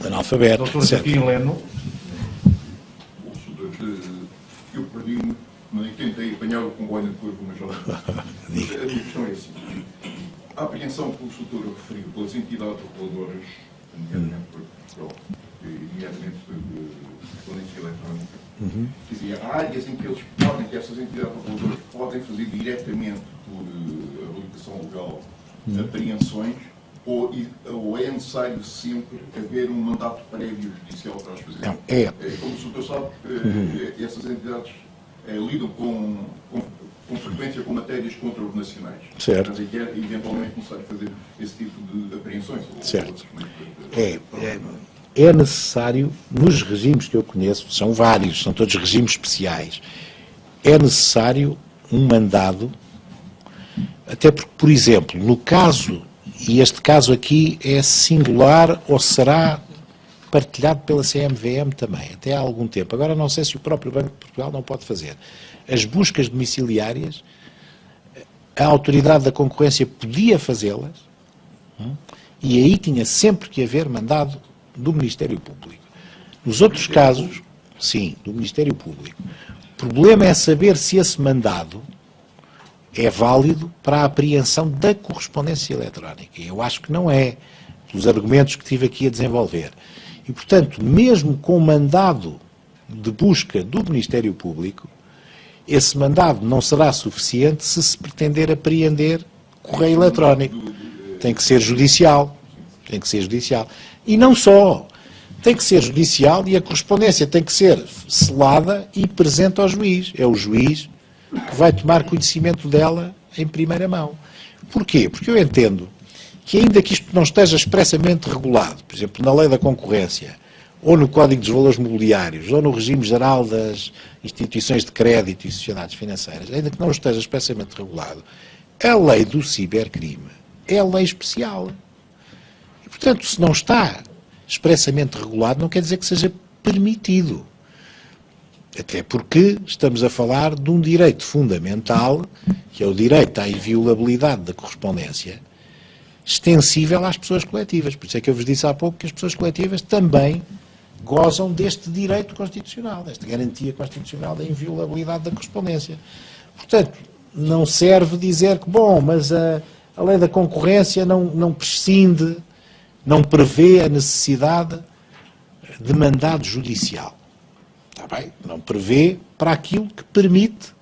Analfabeto. Doutor Joaquim Leno. Eu perdi-me, mas tentei apanhar o comboio de curva, mas já. A minha questão é assim. A apreensão que o doutor referiu pelas entidades reguladoras, nomeadamente de correspondência eletrónica, dizia, há áreas em que eles podem, que essas entidades reguladoras podem fazer diretamente por habilitação legal apreensões, ou é necessário sempre haver um mandato prévio judicial para as fazer? Não, como o doutor sabe, essas entidades lidam com frequência com matérias contraordenacionais. Certo. Mas é eventualmente necessário fazer esse tipo de apreensões. Certo. É necessário, nos regimes que eu conheço, são vários, são todos regimes especiais, é necessário um mandado, até porque, por exemplo, no caso, e este caso aqui é singular ou será partilhado pela CMVM também, até há algum tempo. Agora não sei se o próprio Banco de Portugal não pode fazer. As buscas domiciliárias, a Autoridade da Concorrência podia fazê-las, e aí tinha sempre que haver mandado do Ministério Público. Nos outros casos, sim, do Ministério Público. O problema é saber se esse mandado é válido para a apreensão da correspondência eletrónica. Eu acho que não é, pelos argumentos que tive aqui a desenvolver. E, portanto, mesmo com mandado de busca do Ministério Público, esse mandado não será suficiente se pretender apreender correio eletrónico. Tem que ser judicial. Tem que ser judicial. E não só. tem que ser judicial e a correspondência tem que ser selada e presente ao juiz. É o juiz que vai tomar conhecimento dela em primeira mão. Porquê? Porque eu entendo que, ainda que isto não esteja expressamente regulado, por exemplo, na lei da concorrência, ou no Código dos Valores Mobiliários, ou no regime geral das instituições de crédito e sociedades financeiras, ainda que não esteja expressamente regulado, a lei do cibercrime é a lei especial. E, portanto, se não está expressamente regulado, não quer dizer que seja permitido. Até porque estamos a falar de um direito fundamental, que é o direito à inviolabilidade da correspondência, extensível às pessoas coletivas. Por isso é que eu vos disse há pouco que as pessoas coletivas também gozam deste direito constitucional, desta garantia constitucional da inviolabilidade da correspondência. Portanto, não serve dizer que, bom, mas a lei da concorrência não prescinde, não prevê a necessidade de mandado judicial. Está bem? Não prevê para aquilo que permite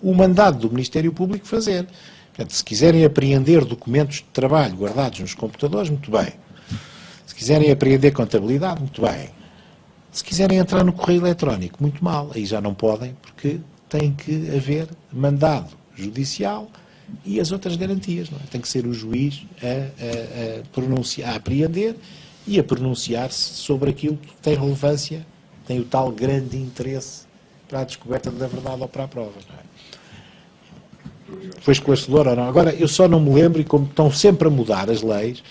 o mandado do Ministério Público fazer. Portanto, se quiserem apreender documentos de trabalho guardados nos computadores, muito bem. Se quiserem apreender contabilidade, muito bem. Se quiserem entrar no correio eletrónico, muito mal. Aí já não podem, porque tem que haver mandado judicial e as outras garantias. Não é? Tem que ser o juiz a apreender e a pronunciar-se sobre aquilo que tem relevância, tem o tal grande interesse para a descoberta da verdade ou para a prova. Não é? Foi esclarecedor ou não? Agora, eu só não me lembro, e como estão sempre a mudar as leis,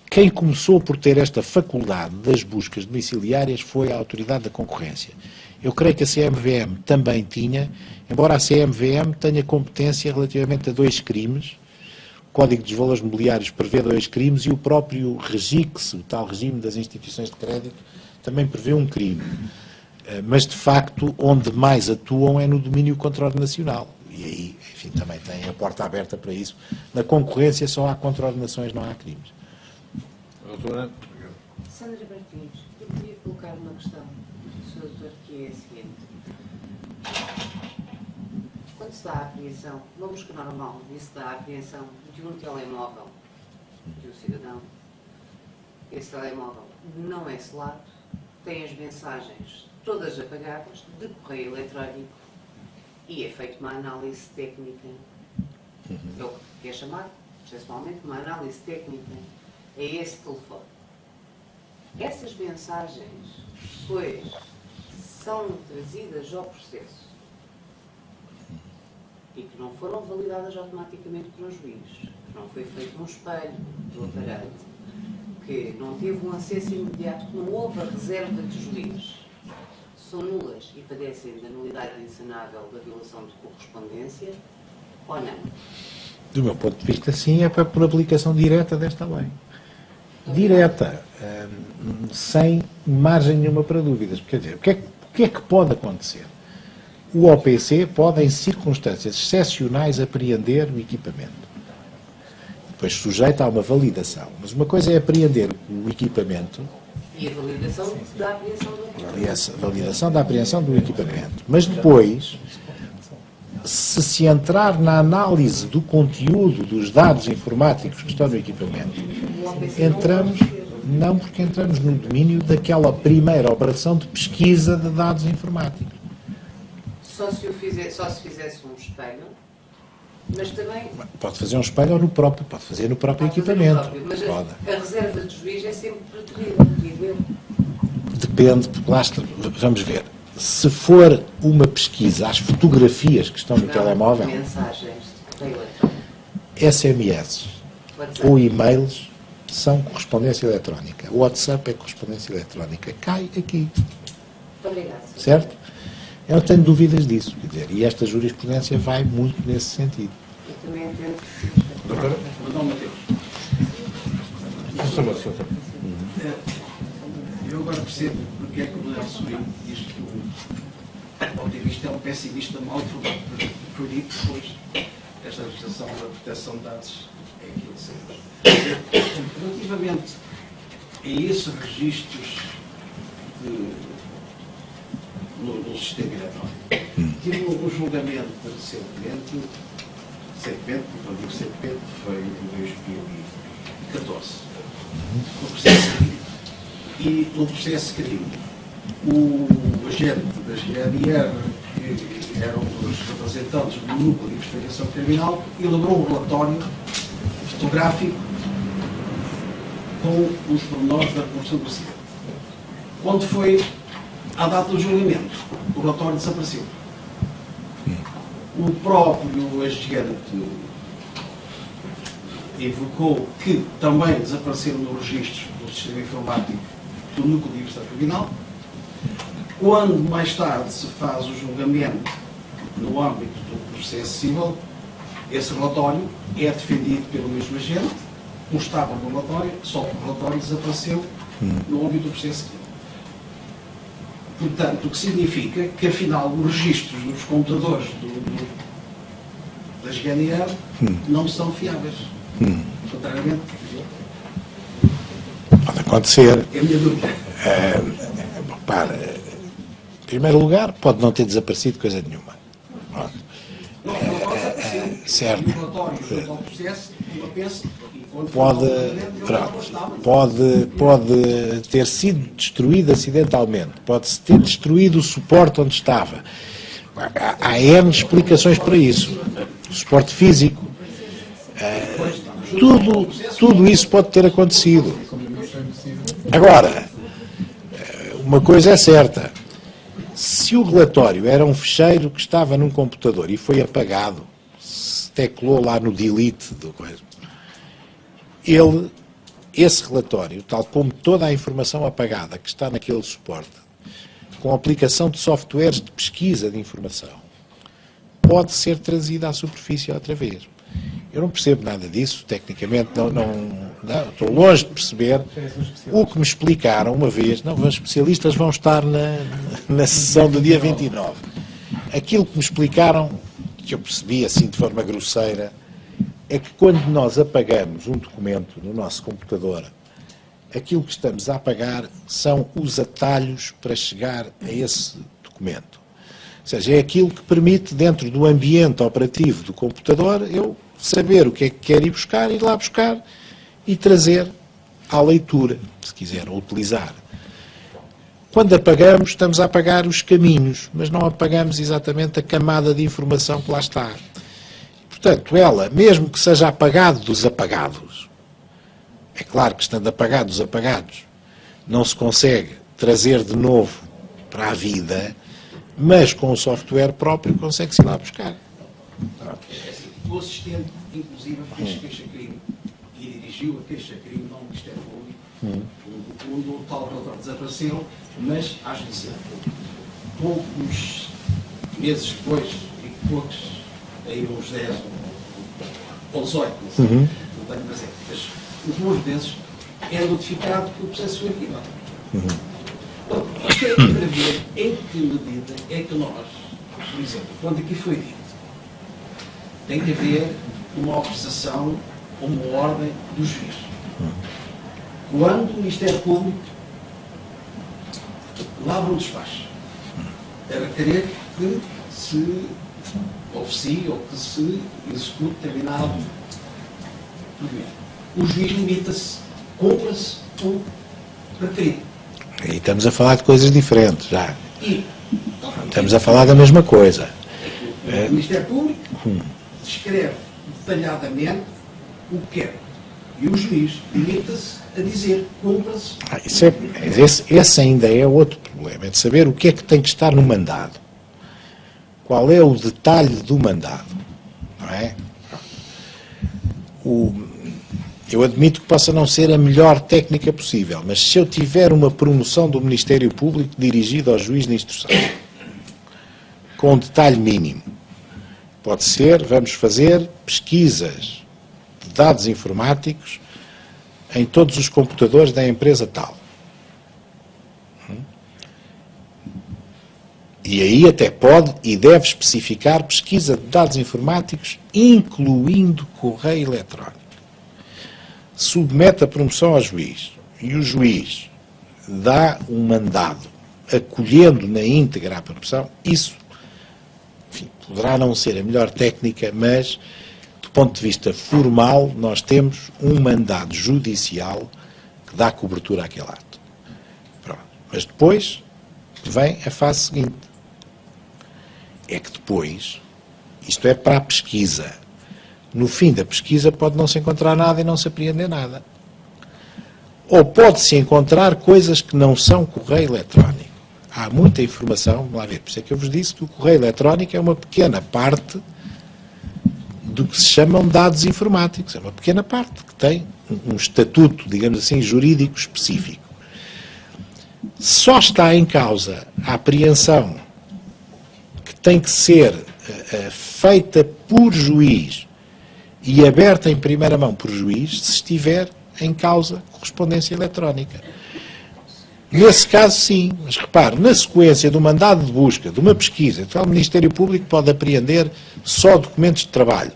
quem começou por ter esta faculdade das buscas domiciliárias foi a Autoridade da Concorrência. Eu creio que a CMVM também tinha, embora a CMVM tenha competência relativamente a 2 crimes. O Código dos Valores Mobiliários prevê 2 crimes e o próprio REGICS, o tal regime das instituições de crédito, também prevê um crime. Mas, de facto, onde mais atuam é no domínio controle nacional. E aí, enfim, também tem a porta aberta para isso. Na concorrência só há contraordenações, não há crimes. Doutora? Sandra Martins, eu queria colocar uma questão, Sr. Doutor, que é a seguinte. Quando se dá a apreensão, uma busca normal, e se dá a apreensão de um telemóvel de um cidadão, esse telemóvel não é selado, tem as mensagens todas apagadas, de correio eletrónico, e é feita uma análise técnica, é o que é chamado, processualmente, uma análise técnica a esse telefone. Essas mensagens, depois, são trazidas ao processo e que não foram validadas automaticamente pelo juiz, que não foi feito um espelho do aparelho, que não teve um acesso imediato, que não houve a reserva de juiz, são nulas e padecem da nulidade insanável da violação de correspondência, ou não? Do meu ponto de vista, sim, é por aplicação direta desta lei. Direta, sem margem nenhuma para dúvidas. Quer dizer, o que é que pode acontecer? O OPC pode, em circunstâncias excepcionais, apreender o equipamento. Depois sujeito a uma validação. Mas uma coisa é apreender o equipamento. E a validação da apreensão do equipamento. A validação da apreensão do equipamento. Mas depois, se entrar na análise do conteúdo dos dados informáticos que estão no equipamento, entramos, não porque entramos no domínio daquela primeira operação de pesquisa de dados informáticos. Só se fizesse um espelho, mas também... Pode fazer um espelho ou pode fazer no próprio equipamento. Mas Pode. a reserva de juiz é sempre preterida, digo eu. Depende, porque lá está, vamos ver. Se for uma pesquisa às fotografias que estão no telemóvel, mensagens de eletrónico, SMS ou e-mails são correspondência eletrónica. O WhatsApp é correspondência eletrónica. Cai aqui. Muito obrigada. Certo? Eu não tenho dúvidas disso. Quer dizer, e esta jurisprudência vai muito nesse sentido. Eu também entendo que... Doutora? Eu agora percebo porque é que o Manuel Sobrinho diz que o otimista é um pessimista mal informado. Porque foi dito depois esta legislação da proteção de dados é aquilo que sabemos. Relativamente a esses registros no sistema eletrónico, tive um julgamento recentemente, quando digo recentemente, foi em 2014. No processo civil. E no processo de crime, o agente da GNR, que era um dos representantes do Núcleo de Investigação Criminal, elaborou um relatório fotográfico com os pormenores da reconstrução do acidente. Quando foi à data do julgamento, o relatório desapareceu. O próprio agente invocou que também desapareceram nos registros do sistema informático do Núcleo de Investigação Criminal. Quando mais tarde se faz o julgamento no âmbito do processo civil, esse relatório é defendido pelo mesmo agente, constava no relatório, só que o relatório desapareceu no âmbito do processo civil. Portanto, o que significa que, afinal, os registros dos computadores das GNR não são fiáveis. Contrariamente, Pode acontecer. é a minha dúvida. Em primeiro lugar, pode não ter desaparecido coisa nenhuma. Não, o relatório desapareceu. Certo. E o relatório junto ao processo, uma pensa, e quando foi ao julgamento, o relatório estava. Pode ter sido destruído acidentalmente, pode-se ter destruído o suporte onde estava. Há N explicações para isso. O suporte físico. Tudo isso pode ter acontecido. Agora, uma coisa é certa. Se o relatório era um ficheiro que estava num computador e foi apagado, se teclou lá no delete do coisa, esse relatório, tal como toda a informação apagada que está naquele suporte, com a aplicação de softwares de pesquisa de informação, pode ser trazida à superfície outra vez. Eu não percebo nada disso, tecnicamente não, estou longe de perceber. O que me explicaram uma vez, os especialistas vão estar na sessão do dia 29. Aquilo que me explicaram, que eu percebi assim de forma grosseira, é que quando nós apagamos um documento no nosso computador, aquilo que estamos a apagar são os atalhos para chegar a esse documento. Ou seja, é aquilo que permite, dentro do ambiente operativo do computador, eu saber o que é que quero ir lá buscar e trazer à leitura, se quiser, ou utilizar. Quando apagamos, estamos a apagar os caminhos, mas não apagamos exatamente a camada de informação que lá está. Portanto, ela, mesmo que seja apagado dos apagados, é claro que estando apagado dos apagados, não se consegue trazer de novo para a vida, mas com o software próprio consegue-se lá buscar. O assistente, inclusive, fez queixa-crime e dirigiu a queixa-crime no Ministério Público. O tal relatório desapareceu, mas acho que poucos meses depois, e poucos, aí uns 10 ou 18, não sei, não tenho mais mas os bons vezes é notificado que o processo foi arquivado. Isto é para ver em que medida é que nós, por exemplo, quando aqui foi dito, tem que haver uma autorização ou uma ordem do juiz. Quando o Ministério Público lavra um despacho, deve querer que se oficie ou que se execute determinado documento. O juiz limita-se, compra-se o requerido. E estamos a falar de coisas diferentes já. Estamos a falar da mesma coisa. O Ministério Público descreve detalhadamente o que quer. E o juiz limita-se a dizer, cumpra-se. Esse ainda é outro problema, é de saber o que é que tem que estar no mandado. Qual é o detalhe do mandado, não é? Eu admito que possa não ser a melhor técnica possível, mas se eu tiver uma promoção do Ministério Público dirigida ao juiz de instrução, com um detalhe mínimo, pode ser, vamos fazer pesquisas de dados informáticos em todos os computadores da empresa tal. E aí até pode e deve especificar pesquisa de dados informáticos, incluindo correio eletrónico. Submete a promoção ao juiz e o juiz dá um mandado acolhendo na íntegra a promoção, isso, enfim, poderá não ser a melhor técnica, mas do ponto de vista formal nós temos um mandado judicial que dá cobertura àquele ato. Mas depois vem a fase seguinte. É que depois, isto é para a pesquisa. No fim da pesquisa pode não se encontrar nada e não se apreender nada. Ou pode-se encontrar coisas que não são correio eletrónico. Há muita informação, vamos lá ver, por isso é que eu vos disse que o correio eletrónico é uma pequena parte do que se chamam dados informáticos. É uma pequena parte que tem um estatuto, digamos assim, jurídico específico. Só está em causa a apreensão que tem que ser feita por juiz e aberta em primeira mão por juiz se estiver em causa correspondência eletrónica. Nesse caso, sim. Mas repare, na sequência do mandado de busca, de uma pesquisa, então o Ministério Público pode apreender só documentos de trabalho,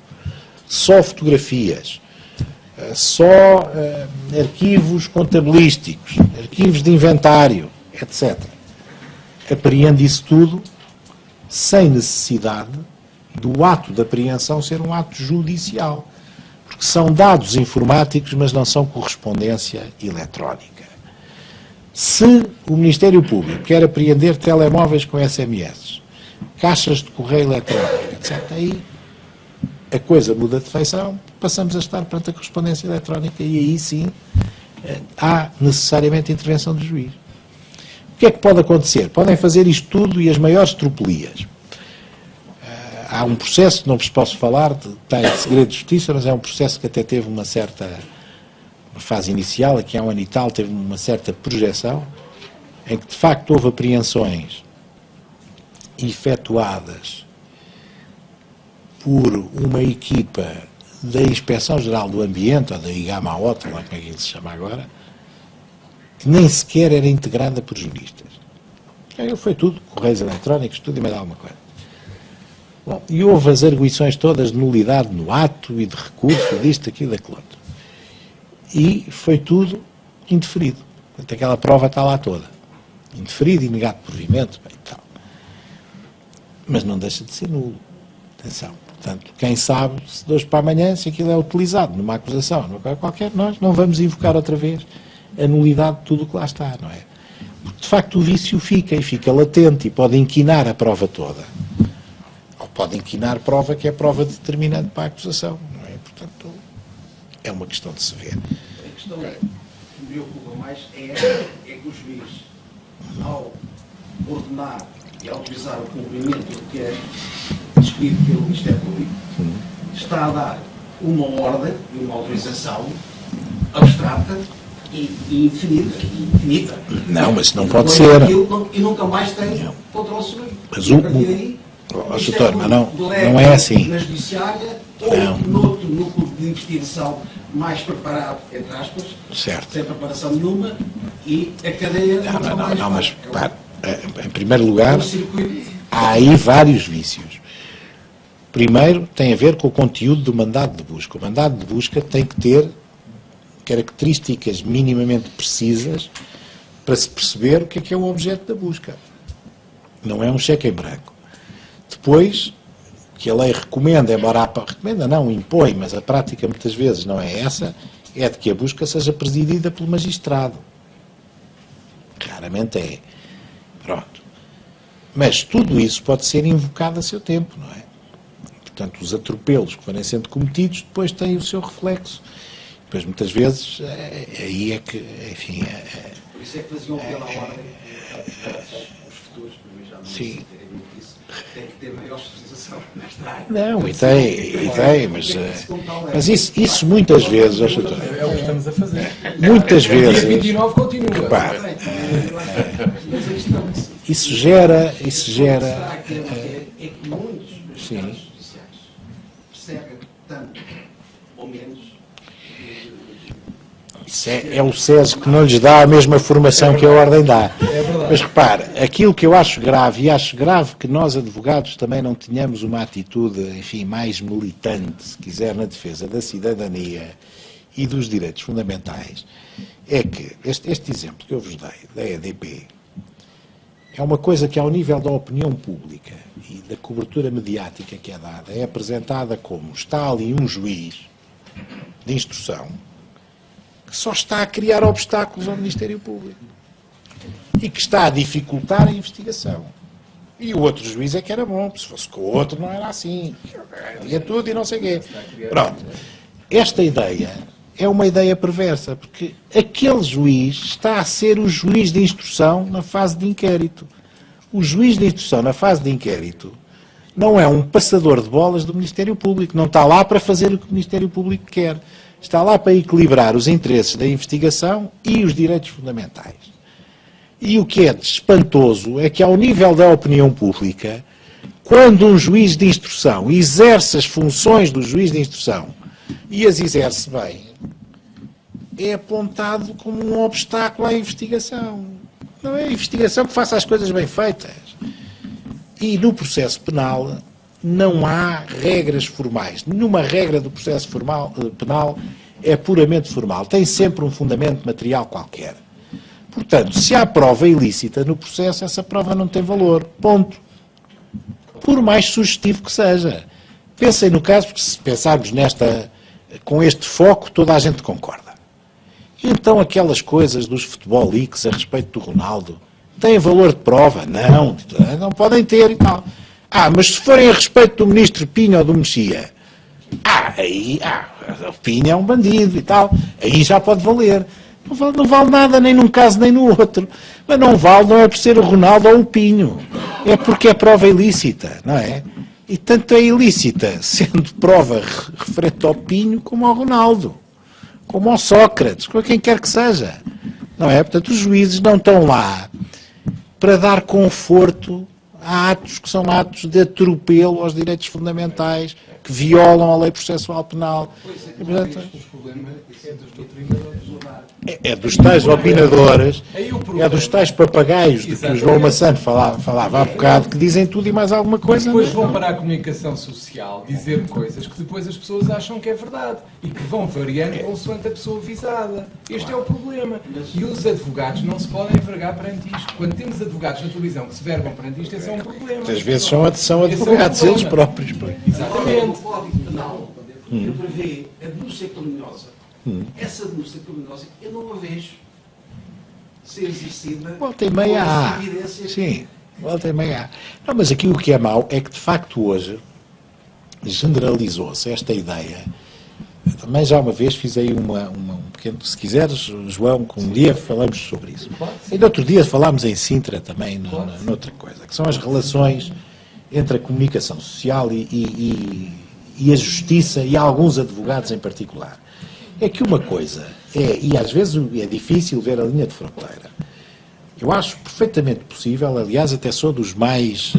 só fotografias, só arquivos contabilísticos, arquivos de inventário, etc. Apreende isso tudo sem necessidade do ato de apreensão ser um ato judicial. Porque são dados informáticos, mas não são correspondência eletrónica. Se o Ministério Público quer apreender telemóveis com SMS, caixas de correio eletrónico, etc., aí a coisa muda de feição, passamos a estar perante a correspondência eletrónica e aí sim há necessariamente intervenção do juiz. O que é que pode acontecer? Podem fazer isto tudo e as maiores tropelias. Há um processo, não vos posso falar, tem segredo de justiça, mas é um processo que até teve uma certa fase inicial, aqui há um ano e tal, teve uma certa projeção, em que de facto houve apreensões efetuadas por uma equipa da Inspeção-Geral do Ambiente, ou da IGAMAOT, lá como é que ele se chama agora, que nem sequer era integrada por juristas. Aí foi tudo, correios eletrónicos, tudo e mais alguma coisa. Bom, e houve as arguições todas de nulidade no ato e de recurso, disto, aquilo, daquilo outro. E foi tudo indeferido. Portanto, aquela prova está lá toda. Indeferido e negado de provimento, bem, tal. Mas não deixa de ser nulo. Atenção. Portanto, quem sabe, se de hoje para amanhã, se aquilo é utilizado numa acusação, numa coisa qualquer, nós não vamos invocar outra vez a nulidade de tudo o que lá está, não é? Porque, de facto, o vício fica e fica latente e pode inquinar a prova toda. Ou pode inquinar prova que é prova determinante para a acusação, não é? Portanto, é uma questão de se ver. A questão que me preocupa mais é que o juiz, ao ordenar e autorizar o cumprimento do que é descrito pelo Ministério Público, está a dar uma ordem e uma autorização abstrata e infinita. Não, mas não pode ser. E nunca mais tem controle sobre isso. Mas mas não é assim. Na judiciária ou noutro núcleo de investigação mais preparado, entre aspas, certo, sem preparação nenhuma, e a cadeia... Não, mas para, em primeiro lugar, há aí vários vícios. Primeiro, tem a ver com o conteúdo do mandado de busca. O mandado de busca tem que ter características minimamente precisas para se perceber o que é o objeto da busca. Não é um cheque em branco. Depois, que a lei recomenda, embora recomenda não, impõe, mas a prática muitas vezes não é essa, é de que a busca seja presidida pelo magistrado. Raramente é. Pronto. Mas tudo isso pode ser invocado a seu tempo, não é? Portanto, os atropelos que forem sendo cometidos depois têm o seu reflexo. Depois, muitas vezes, aí é que, enfim... Por isso é que faziam pela ordem os futuros, porque já não sim. Tem que ter maior especialização nesta área. Não, e tem, mas isso muitas vezes... É o que estamos a fazer. Muitas vezes... Dia 29 continua. Repare, Mas a questão isso gera... é que muitos magistrados judiciais percebem tanto ou menos. Isso é o SES que não lhes dá a mesma formação que a Ordem dá. Mas repare, aquilo que eu acho grave, e acho grave que nós advogados também não tenhamos uma atitude, enfim, mais militante, se quiser, na defesa da cidadania e dos direitos fundamentais, é que este exemplo que eu vos dei, da EDP, é uma coisa que ao nível da opinião pública e da cobertura mediática que é dada, é apresentada como está ali um juiz de instrução que só está a criar obstáculos ao Ministério Público. e que está a dificultar a investigação. E o outro juiz é que era bom, se fosse com o outro não era assim, ia tudo e não sei o quê. Pronto. Esta ideia é uma ideia perversa, porque aquele juiz está a ser o juiz de instrução na fase de inquérito. O juiz de instrução na fase de inquérito não é um passador de bolas do Ministério Público, não está lá para fazer o que o Ministério Público quer. Está lá para equilibrar os interesses da investigação e os direitos fundamentais. E o que é espantoso é que, ao nível da opinião pública, quando um juiz de instrução exerce as funções do juiz de instrução e as exerce bem, é apontado como um obstáculo à investigação. Não é a investigação que faça as coisas bem feitas. E no processo penal não há regras formais. Nenhuma regra do processo penal é puramente formal. Tem sempre um fundamento material qualquer. Portanto, se há prova ilícita no processo, essa prova não tem valor. Ponto. Por mais sugestivo que seja. Pensem no caso, porque se pensarmos com este foco, toda a gente concorda. Então aquelas coisas dos futebol leaks a respeito do Ronaldo têm valor de prova? Não, não podem ter e tal. Mas se forem a respeito do ministro Pinho ou do Mexia, o Pinho é um bandido e tal, aí já pode valer. Não vale nada nem num caso nem no outro. Mas não é por ser o Ronaldo ou o Pinho. É porque é prova ilícita, não é? E tanto é ilícita, sendo prova referente ao Pinho como ao Ronaldo, como ao Sócrates, como a quem quer que seja. Não é? Portanto, os juízes não estão lá para dar conforto a atos que são atos de atropelo aos direitos fundamentais, que violam a lei processual penal. E, portanto, o problema é dos doutrinadores. É dos tais opinadores, é dos tais papagaios de que o João Massano falava há bocado, que dizem tudo e mais alguma coisa. Depois vão para a comunicação social dizer coisas que depois as pessoas acham que é verdade e que vão variando consoante a pessoa visada. Este é o problema. E os advogados não se podem vergar perante isto. Quando temos advogados na televisão que se vergam perante isto, esse é um problema. Às vezes são advogados eles próprios. Exatamente. O Código Penal que prevê a denúncia criminosa. Essa denúncia criminosa eu não a vejo ser exercida. Volta e meia há. Sim, volta e meia há. Não, mas aqui o que é mau é que, de facto, hoje generalizou-se esta ideia. Eu também já uma vez fiz aí um pequeno, se quiseres, João, com um dia falamos sobre isso. E no outro dia falámos em Sintra também, noutra coisa, que são as relações entre a comunicação social e a justiça e alguns advogados em particular. É que uma coisa e às vezes é difícil ver a linha de fronteira. Eu acho perfeitamente possível, aliás, até sou dos mais,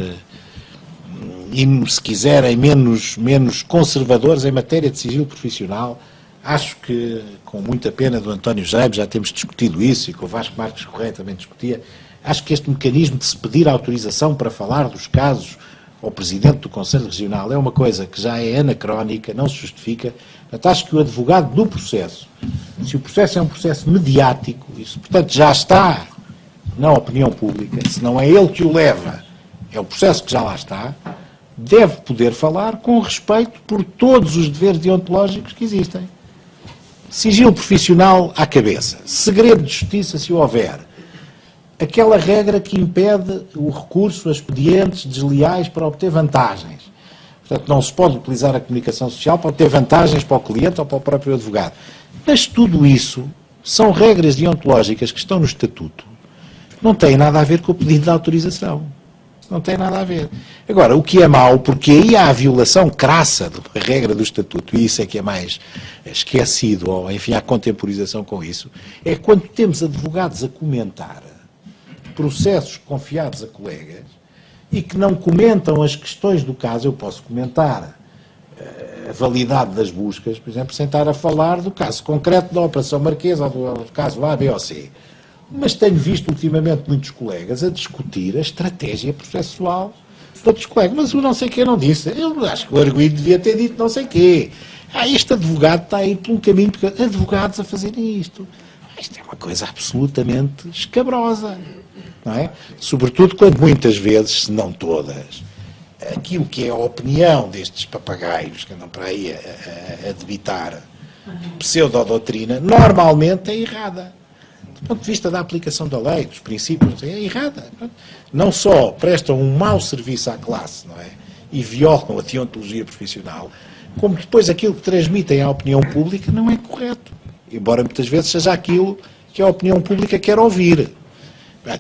se quiserem, menos conservadores em matéria de sigilo profissional. Acho que, com muita pena do António Jaime, já temos discutido isso, e com o Vasco Marques Correia também discutia, acho que este mecanismo de se pedir autorização para falar dos casos ao Presidente do Conselho Regional é uma coisa que já é anacrónica, não se justifica. Portanto, acho que o advogado do processo, se o processo é um processo mediático, isso, portanto, já está na opinião pública, se não é ele que o leva, é o processo que já lá está, deve poder falar com respeito por todos os deveres deontológicos que existem. Sigilo profissional à cabeça, segredo de justiça se houver, aquela regra que impede o recurso a expedientes desleais para obter vantagens. Portanto, não se pode utilizar a comunicação social para obter vantagens para o cliente ou para o próprio advogado. Mas tudo isso são regras deontológicas que estão no Estatuto. Não tem nada a ver com o pedido de autorização. Não tem nada a ver. Agora, o que é mau, porque aí há a violação crassa da regra do Estatuto, e isso é que é mais esquecido, ou enfim, há contemporização com isso, é quando temos advogados a comentar processos confiados a colegas e que não comentam as questões do caso. Eu posso comentar a validade das buscas, por exemplo, sem estar a falar do caso concreto da Operação Marquesa ou do caso A, B ou C. Mas tenho visto ultimamente muitos colegas a discutir a estratégia processual de outros colegas. Mas o não sei quê não disse. Eu acho que o arguido devia ter dito não sei quê. Este advogado está a ir por um caminho, porque advogados a fazerem isto. Isto é uma coisa absolutamente escabrosa, não é? Sobretudo quando muitas vezes, se não todas, aquilo que é a opinião destes papagaios que andam para aí a debitar pseudodoutrina, normalmente é errada. do ponto de vista da aplicação da lei, dos princípios, é errada. Não só prestam um mau serviço à classe, não é? E violam a deontologia profissional, como depois aquilo que transmitem à opinião pública não é correto. Embora muitas vezes seja aquilo que a opinião pública quer ouvir.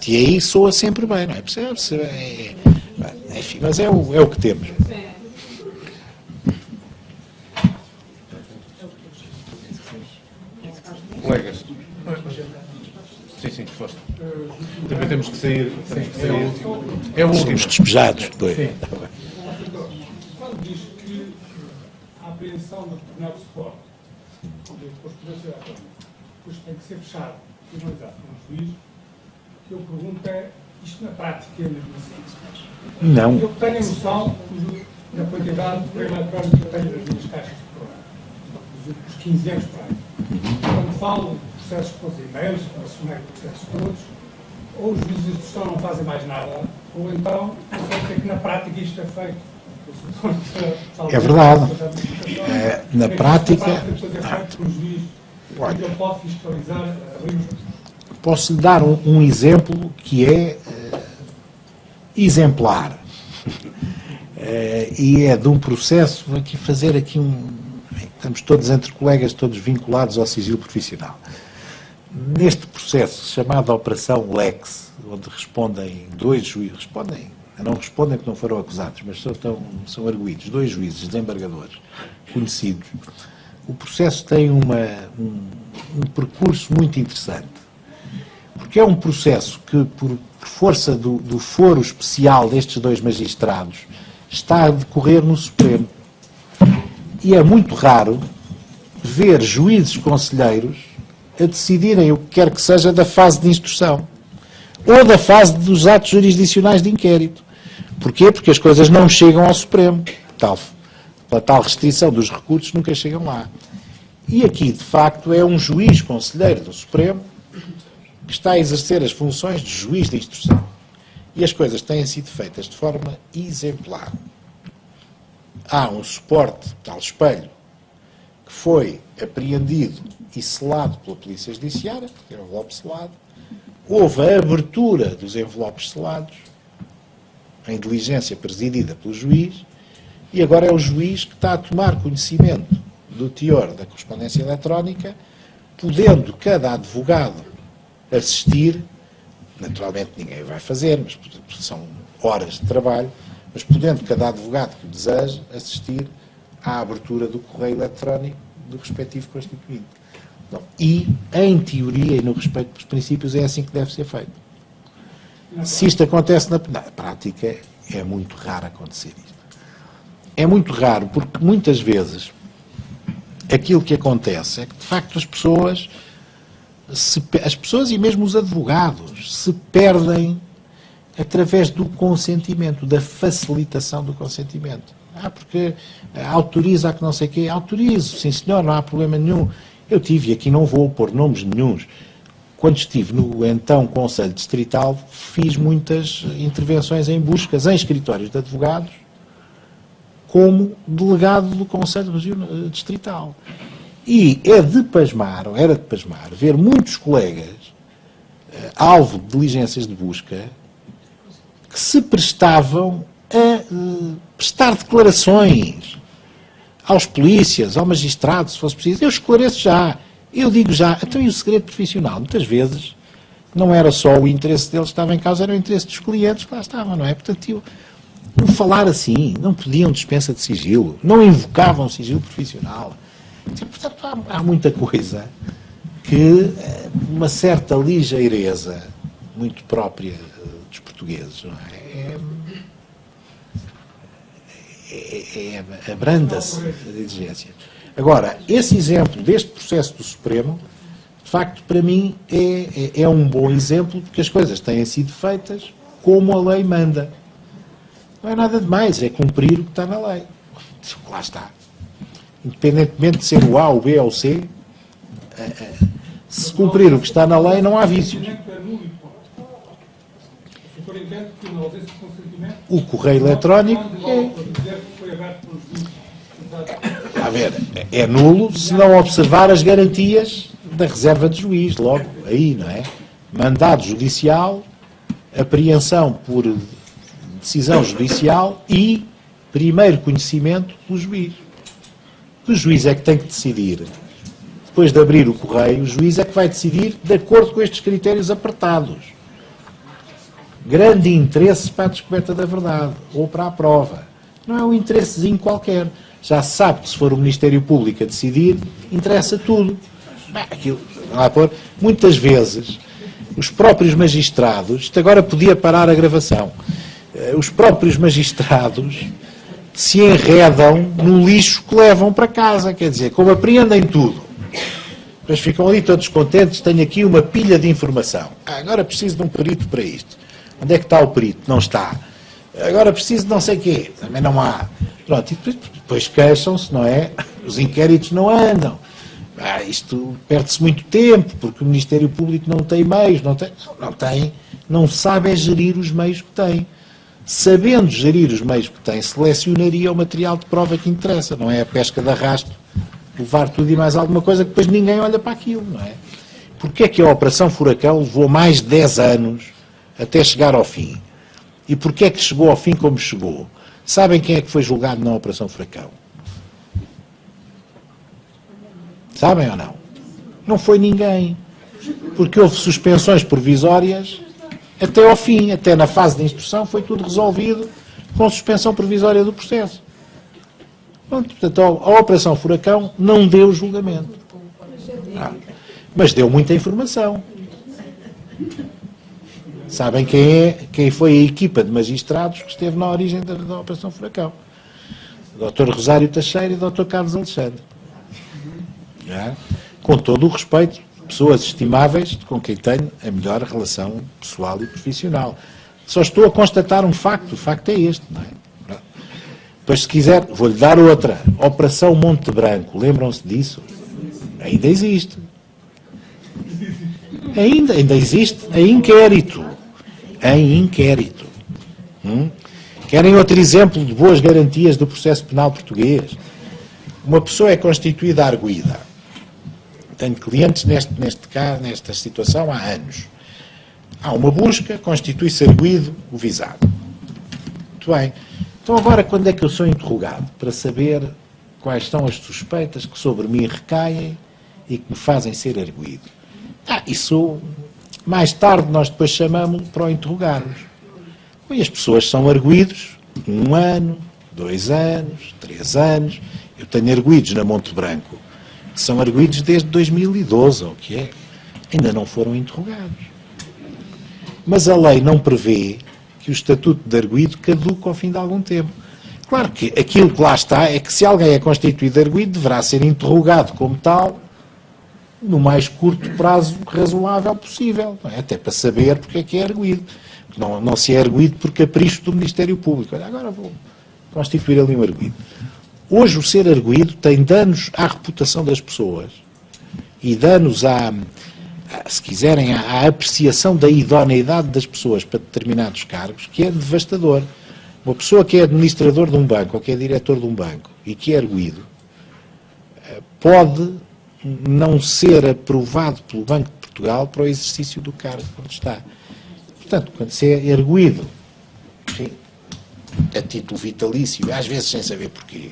E aí soa sempre bem, não é? Percebe-se? Enfim, mas é o que temos. Colegas. Sim, força. Também temos que sair. É o último. Somos despejados depois. Quando diz que a apreensão de determinado suporte, depois tem que ser fechado e analisado por um juiz, o que eu pergunto é, isto na prática é mesmo assim? Não. Eu tenho a noção da quantidade de correio eletrónico que eu tenho nas minhas caixas de correio, dos 15 anos para aí. Quando falo de processos com os e-mails, com esses meios processos todos, ou os juízes de instrução não fazem mais nada, ou então, não sei que na prática isto é feito. É verdade. Na prática, olha, pode fiscalizar. Posso lhe dar um exemplo que é exemplar. E é de um processo, fazer aqui estamos todos entre colegas, todos vinculados ao sigilo profissional. Neste processo chamado Operação Lex, onde respondem 2 juízes, não respondem porque não foram acusados, mas são arguidos, 2 juízes, desembargadores, conhecidos. O processo tem um percurso muito interessante, porque é um processo que, por força do foro especial destes 2 magistrados, está a decorrer no Supremo. E é muito raro ver juízes conselheiros a decidirem o que quer que seja da fase de instrução ou da fase dos atos jurisdicionais de inquérito. Porquê? Porque as coisas não chegam ao Supremo. Pela tal restrição dos recursos, nunca chegam lá. E aqui, de facto, é um juiz conselheiro do Supremo que está a exercer as funções de juiz de instrução. E as coisas têm sido feitas de forma exemplar. Há um suporte, tal espelho, que foi apreendido e selado pela Polícia Judiciária, porque era um envelope selado. Houve a abertura dos envelopes selados, em diligência presidida pelo juiz, e agora é o juiz que está a tomar conhecimento do teor da correspondência eletrónica, podendo cada advogado assistir, naturalmente ninguém vai fazer, mas são horas de trabalho, mas podendo cada advogado que o deseja assistir à abertura do correio eletrónico do respectivo constituinte. E, em teoria e no respeito pelos princípios, é assim que deve ser feito. Se isto acontece na prática, é muito raro acontecer isto. É muito raro porque, muitas vezes, aquilo que acontece é que, de facto, as pessoas e mesmo os advogados se perdem através do consentimento, da facilitação do consentimento. Porque autoriza a que não sei o quê. Autorizo, sim senhor, não há problema nenhum. Eu tive, e aqui não vou pôr nomes nenhuns, quando estive no então Conselho Distrital, fiz muitas intervenções em buscas em escritórios de advogados como delegado do Conselho Distrital. E era de pasmar, ver muitos colegas, alvo de diligências de busca, que se prestavam a prestar declarações aos polícias, ao magistrado, se fosse preciso. Eu esclareço já, eu digo já. Então, e o segredo profissional? Muitas vezes não era só o interesse deles que estava em causa, era o interesse dos clientes que lá estavam, não é? Portanto, não falar assim, não pediam dispensa de sigilo, não invocavam sigilo profissional. Portanto, há muita coisa que uma certa ligeireza muito própria dos portugueses, não é? Abranda-se a exigência. Agora, esse exemplo deste processo do Supremo, de facto, para mim, é um bom exemplo de que as coisas têm sido feitas como a lei manda. Não é nada de mais, é cumprir o que está na lei. Lá está. Independentemente de ser o A, o B ou o C, se cumprir o que está na lei, não há vícios. O correio eletrónico é nulo se não observar as garantias da reserva de juiz, logo aí, não é? Mandado judicial, apreensão por decisão judicial e primeiro conhecimento do juiz. O juiz é que tem que decidir. Depois de abrir o correio, o juiz é que vai decidir de acordo com estes critérios apertados. Grande interesse para a descoberta da verdade, ou para a prova. Não é um interessezinho qualquer. Já se sabe que se for o Ministério Público a decidir, interessa tudo. Aquilo, muitas vezes, os próprios magistrados, isto agora podia parar a gravação, os próprios magistrados se enredam no lixo que levam para casa, quer dizer, como apreendem tudo. Depois ficam ali todos contentes, tenho aqui uma pilha de informação. Agora preciso de um perito para isto. Onde é que está o perito? Não está. Agora preciso de não sei o quê. Também não há. Pronto, e depois queixam-se, não é? Os inquéritos não andam. Isto perde-se muito tempo, porque o Ministério Público não tem meios, não sabe é gerir os meios que tem. Sabendo gerir os meios que tem, selecionaria o material de prova que interessa, não é a pesca de arrasto, levar tudo e mais alguma coisa que depois ninguém olha para aquilo, não é? Porquê é que a Operação Furacão levou mais de 10 anos até chegar ao fim? E porquê é que chegou ao fim como chegou? Sabem quem é que foi julgado na Operação Furacão? Sabem ou não? Não foi ninguém. Porque houve suspensões provisórias até ao fim, até na fase de instrução foi tudo resolvido com suspensão provisória do processo. Portanto, a Operação Furacão não deu julgamento. Mas deu muita informação. Sabem quem foi a equipa de magistrados que esteve na origem da Operação Furacão? O Dr. Rosário Teixeira e o Dr. Carlos Alexandre. Com todo o respeito, pessoas estimáveis com quem tenho a melhor relação pessoal e profissional. Só estou a constatar um facto, o facto é este, não é? Depois, se quiser, vou-lhe dar outra. Operação Monte Branco, lembram-se disso? Ainda existe. Ainda existe em inquérito. Em inquérito. Querem outro exemplo de boas garantias do processo penal português? Uma pessoa é constituída arguida. Tenho clientes nesta situação há anos. Há uma busca, constitui-se arguido o visado. Muito bem. Então agora quando é que eu sou interrogado? Para saber quais são as suspeitas que sobre mim recaem e que me fazem ser arguido. Isso mais tarde nós depois chamamos para o interrogarmos. E as pessoas são arguidos 1 ano, 2 anos, 3 anos. Eu tenho arguidos na Monte Branco que são arguidos desde 2012, ou o que é. Ainda não foram interrogados. Mas a lei não prevê que o estatuto de arguido caduque ao fim de algum tempo. Claro que aquilo que lá está é que se alguém é constituído arguido deverá ser interrogado como tal no mais curto prazo razoável possível, não é? Até para saber porque é que é arguido. Não se é arguido por capricho do Ministério Público. Olha, agora vou constituir ali um arguido. Hoje o ser arguido tem danos à reputação das pessoas e danos se quiserem, à apreciação da idoneidade das pessoas para determinados cargos, que é devastador. Uma pessoa que é administrador de um banco ou que é diretor de um banco e que é arguido pode não ser aprovado pelo Banco de Portugal para o exercício do cargo onde está. Portanto, quando se é arguido, enfim, a título vitalício, às vezes sem saber porquê,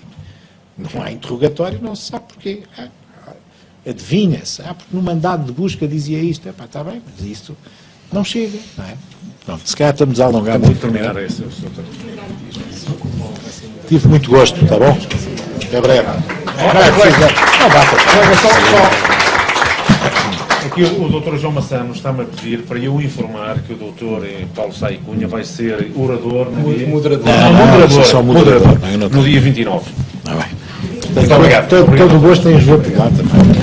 não há interrogatório, não se sabe porquê. Adivinha-se, porque no mandado de busca dizia isto. Está bem, mas isto não chega, não é? Pronto, se calhar estamos a alongar muito. Terminar esse. Tive muito gosto, está bom? Até breve. Aqui o Dr. João Massano está-me a pedir para eu informar que o Dr. Paulo Sá e Cunha vai ser orador no dia... Moderador. No dia 29. Está bem. Muito obrigado. Todo o gosto em Lisboa, também.